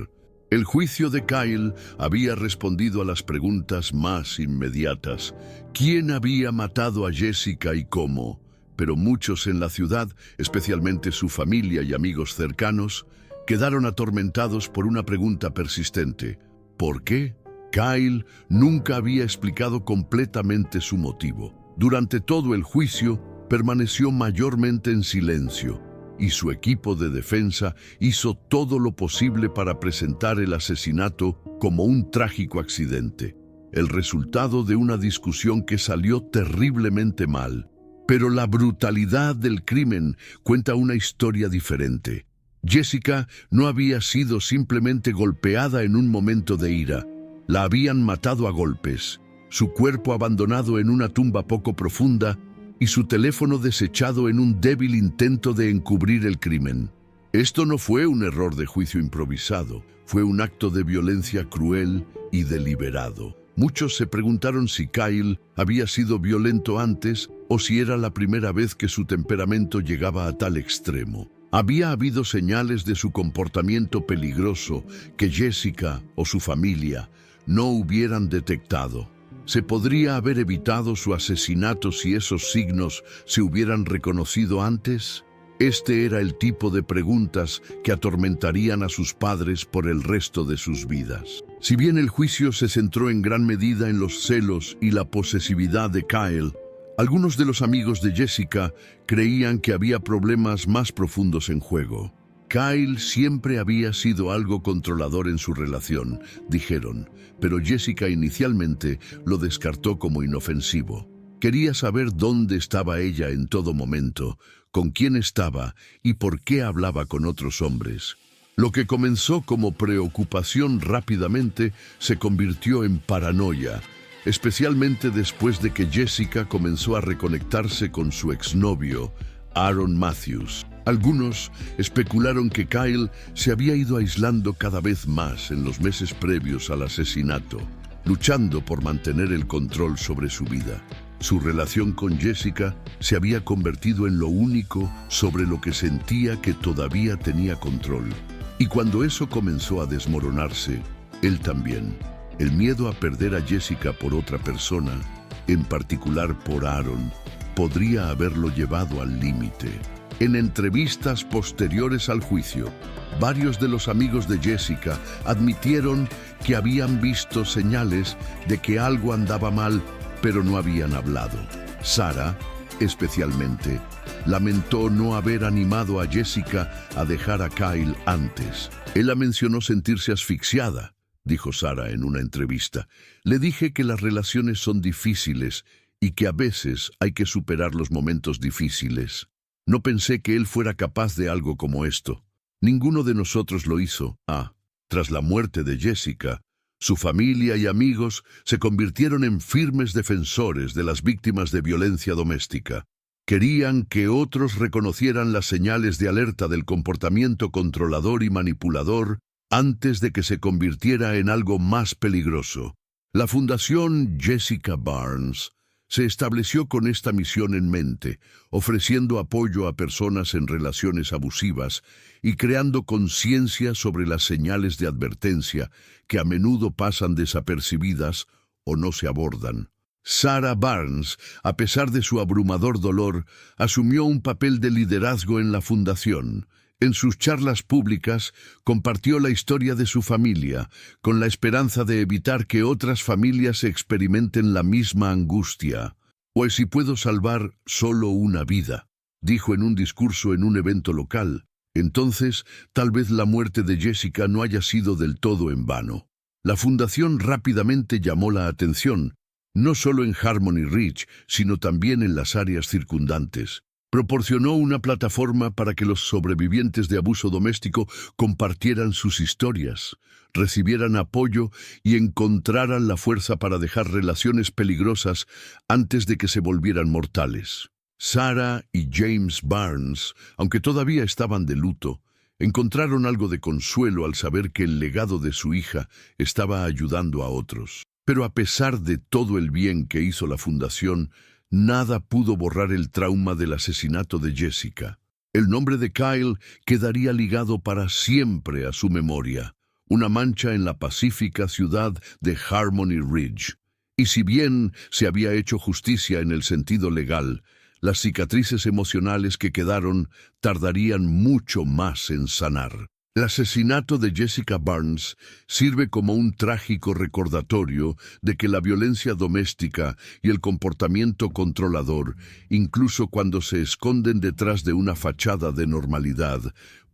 El juicio de Kyle había respondido a las preguntas más inmediatas. ¿Quién había matado a Jessica y cómo? Pero muchos en la ciudad, especialmente su familia y amigos cercanos, quedaron atormentados por una pregunta persistente. ¿Por qué? Kyle nunca había explicado completamente su motivo. Durante todo el juicio, permaneció mayormente en silencio, y su equipo de defensa hizo todo lo posible para presentar el asesinato como un trágico accidente, el resultado de una discusión que salió terriblemente mal. Pero la brutalidad del crimen cuenta una historia diferente. Jessica no había sido simplemente golpeada en un momento de ira. La habían matado a golpes, su cuerpo abandonado en una tumba poco profunda y su teléfono desechado en un débil intento de encubrir el crimen. Esto no fue un error de juicio improvisado, fue un acto de violencia cruel y deliberado. Muchos se preguntaron si Kyle había sido violento antes o si era la primera vez que su temperamento llegaba a tal extremo. Había habido señales de su comportamiento peligroso que Jessica o su familia no hubieran detectado. ¿Se podría haber evitado su asesinato si esos signos se hubieran reconocido antes? Este era el tipo de preguntas que atormentarían a sus padres por el resto de sus vidas. Si bien el juicio se centró en gran medida en los celos y la posesividad de Kyle, algunos de los amigos de Jessica creían que había problemas más profundos en juego. Kyle siempre había sido algo controlador en su relación, dijeron, pero Jessica inicialmente lo descartó como inofensivo. Quería saber dónde estaba ella en todo momento, con quién estaba y por qué hablaba con otros hombres. Lo que comenzó como preocupación rápidamente se convirtió en paranoia, especialmente después de que Jessica comenzó a reconectarse con su exnovio, Aaron Matthews. Algunos especularon que Kyle se había ido aislando cada vez más en los meses previos al asesinato, luchando por mantener el control sobre su vida. Su relación con Jessica se había convertido en lo único sobre lo que sentía que todavía tenía control. Y cuando eso comenzó a desmoronarse, él también. El miedo a perder a Jessica por otra persona, en particular por Aaron, podría haberlo llevado al límite. En entrevistas posteriores al juicio, varios de los amigos de Jessica admitieron que habían visto señales de que algo andaba mal, pero no habían hablado. Sarah, especialmente, lamentó no haber animado a Jessica a dejar a Kyle antes. Ella mencionó sentirse asfixiada, dijo Sarah en una entrevista. Le dije que las relaciones son difíciles y que a veces hay que superar los momentos difíciles. No pensé que él fuera capaz de algo como esto. Ninguno de nosotros lo hizo. Tras la muerte de Jessica, su familia y amigos se convirtieron en firmes defensores de las víctimas de violencia doméstica. Querían que otros reconocieran las señales de alerta del comportamiento controlador y manipulador antes de que se convirtiera en algo más peligroso. La Fundación Jessica Barnes se estableció con esta misión en mente, ofreciendo apoyo a personas en relaciones abusivas y creando conciencia sobre las señales de advertencia que a menudo pasan desapercibidas o no se abordan. Sarah Barnes, a pesar de su abrumador dolor, asumió un papel de liderazgo en la fundación. En sus charlas públicas, compartió la historia de su familia, con la esperanza de evitar que otras familias experimenten la misma angustia. «Pues si puedo salvar solo una vida», dijo en un discurso en un evento local, entonces tal vez la muerte de Jessica no haya sido del todo en vano. La fundación rápidamente llamó la atención, no solo en Harmony Ridge, sino también en las áreas circundantes. Proporcionó una plataforma para que los sobrevivientes de abuso doméstico compartieran sus historias, recibieran apoyo y encontraran la fuerza para dejar relaciones peligrosas antes de que se volvieran mortales. Sarah y James Barnes, aunque todavía estaban de luto, encontraron algo de consuelo al saber que el legado de su hija estaba ayudando a otros. Pero a pesar de todo el bien que hizo la fundación, nada pudo borrar el trauma del asesinato de Jessica. El nombre de Kyle quedaría ligado para siempre a su memoria, una mancha en la pacífica ciudad de Harmony Ridge. Y si bien se había hecho justicia en el sentido legal, las cicatrices emocionales que quedaron tardarían mucho más en sanar. El asesinato de Jessica Barnes sirve como un trágico recordatorio de que la violencia doméstica y el comportamiento controlador, incluso cuando se esconden detrás de una fachada de normalidad,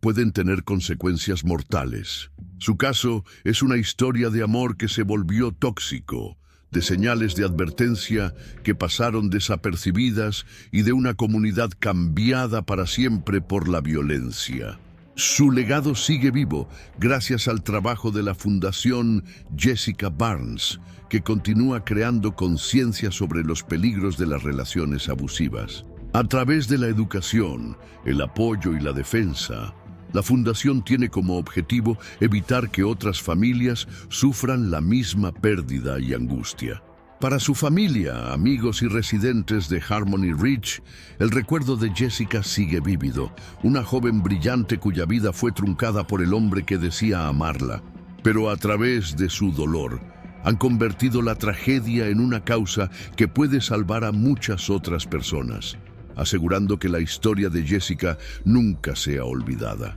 pueden tener consecuencias mortales. Su caso es una historia de amor que se volvió tóxico, de señales de advertencia que pasaron desapercibidas y de una comunidad cambiada para siempre por la violencia. Su legado sigue vivo gracias al trabajo de la Fundación Jessica Barnes, que continúa creando conciencia sobre los peligros de las relaciones abusivas. A través de la educación, el apoyo y la defensa, la Fundación tiene como objetivo evitar que otras familias sufran la misma pérdida y angustia. Para su familia, amigos y residentes de Harmony Ridge, el recuerdo de Jessica sigue vívido, una joven brillante cuya vida fue truncada por el hombre que decía amarla. Pero a través de su dolor, han convertido la tragedia en una causa que puede salvar a muchas otras personas, asegurando que la historia de Jessica nunca sea olvidada.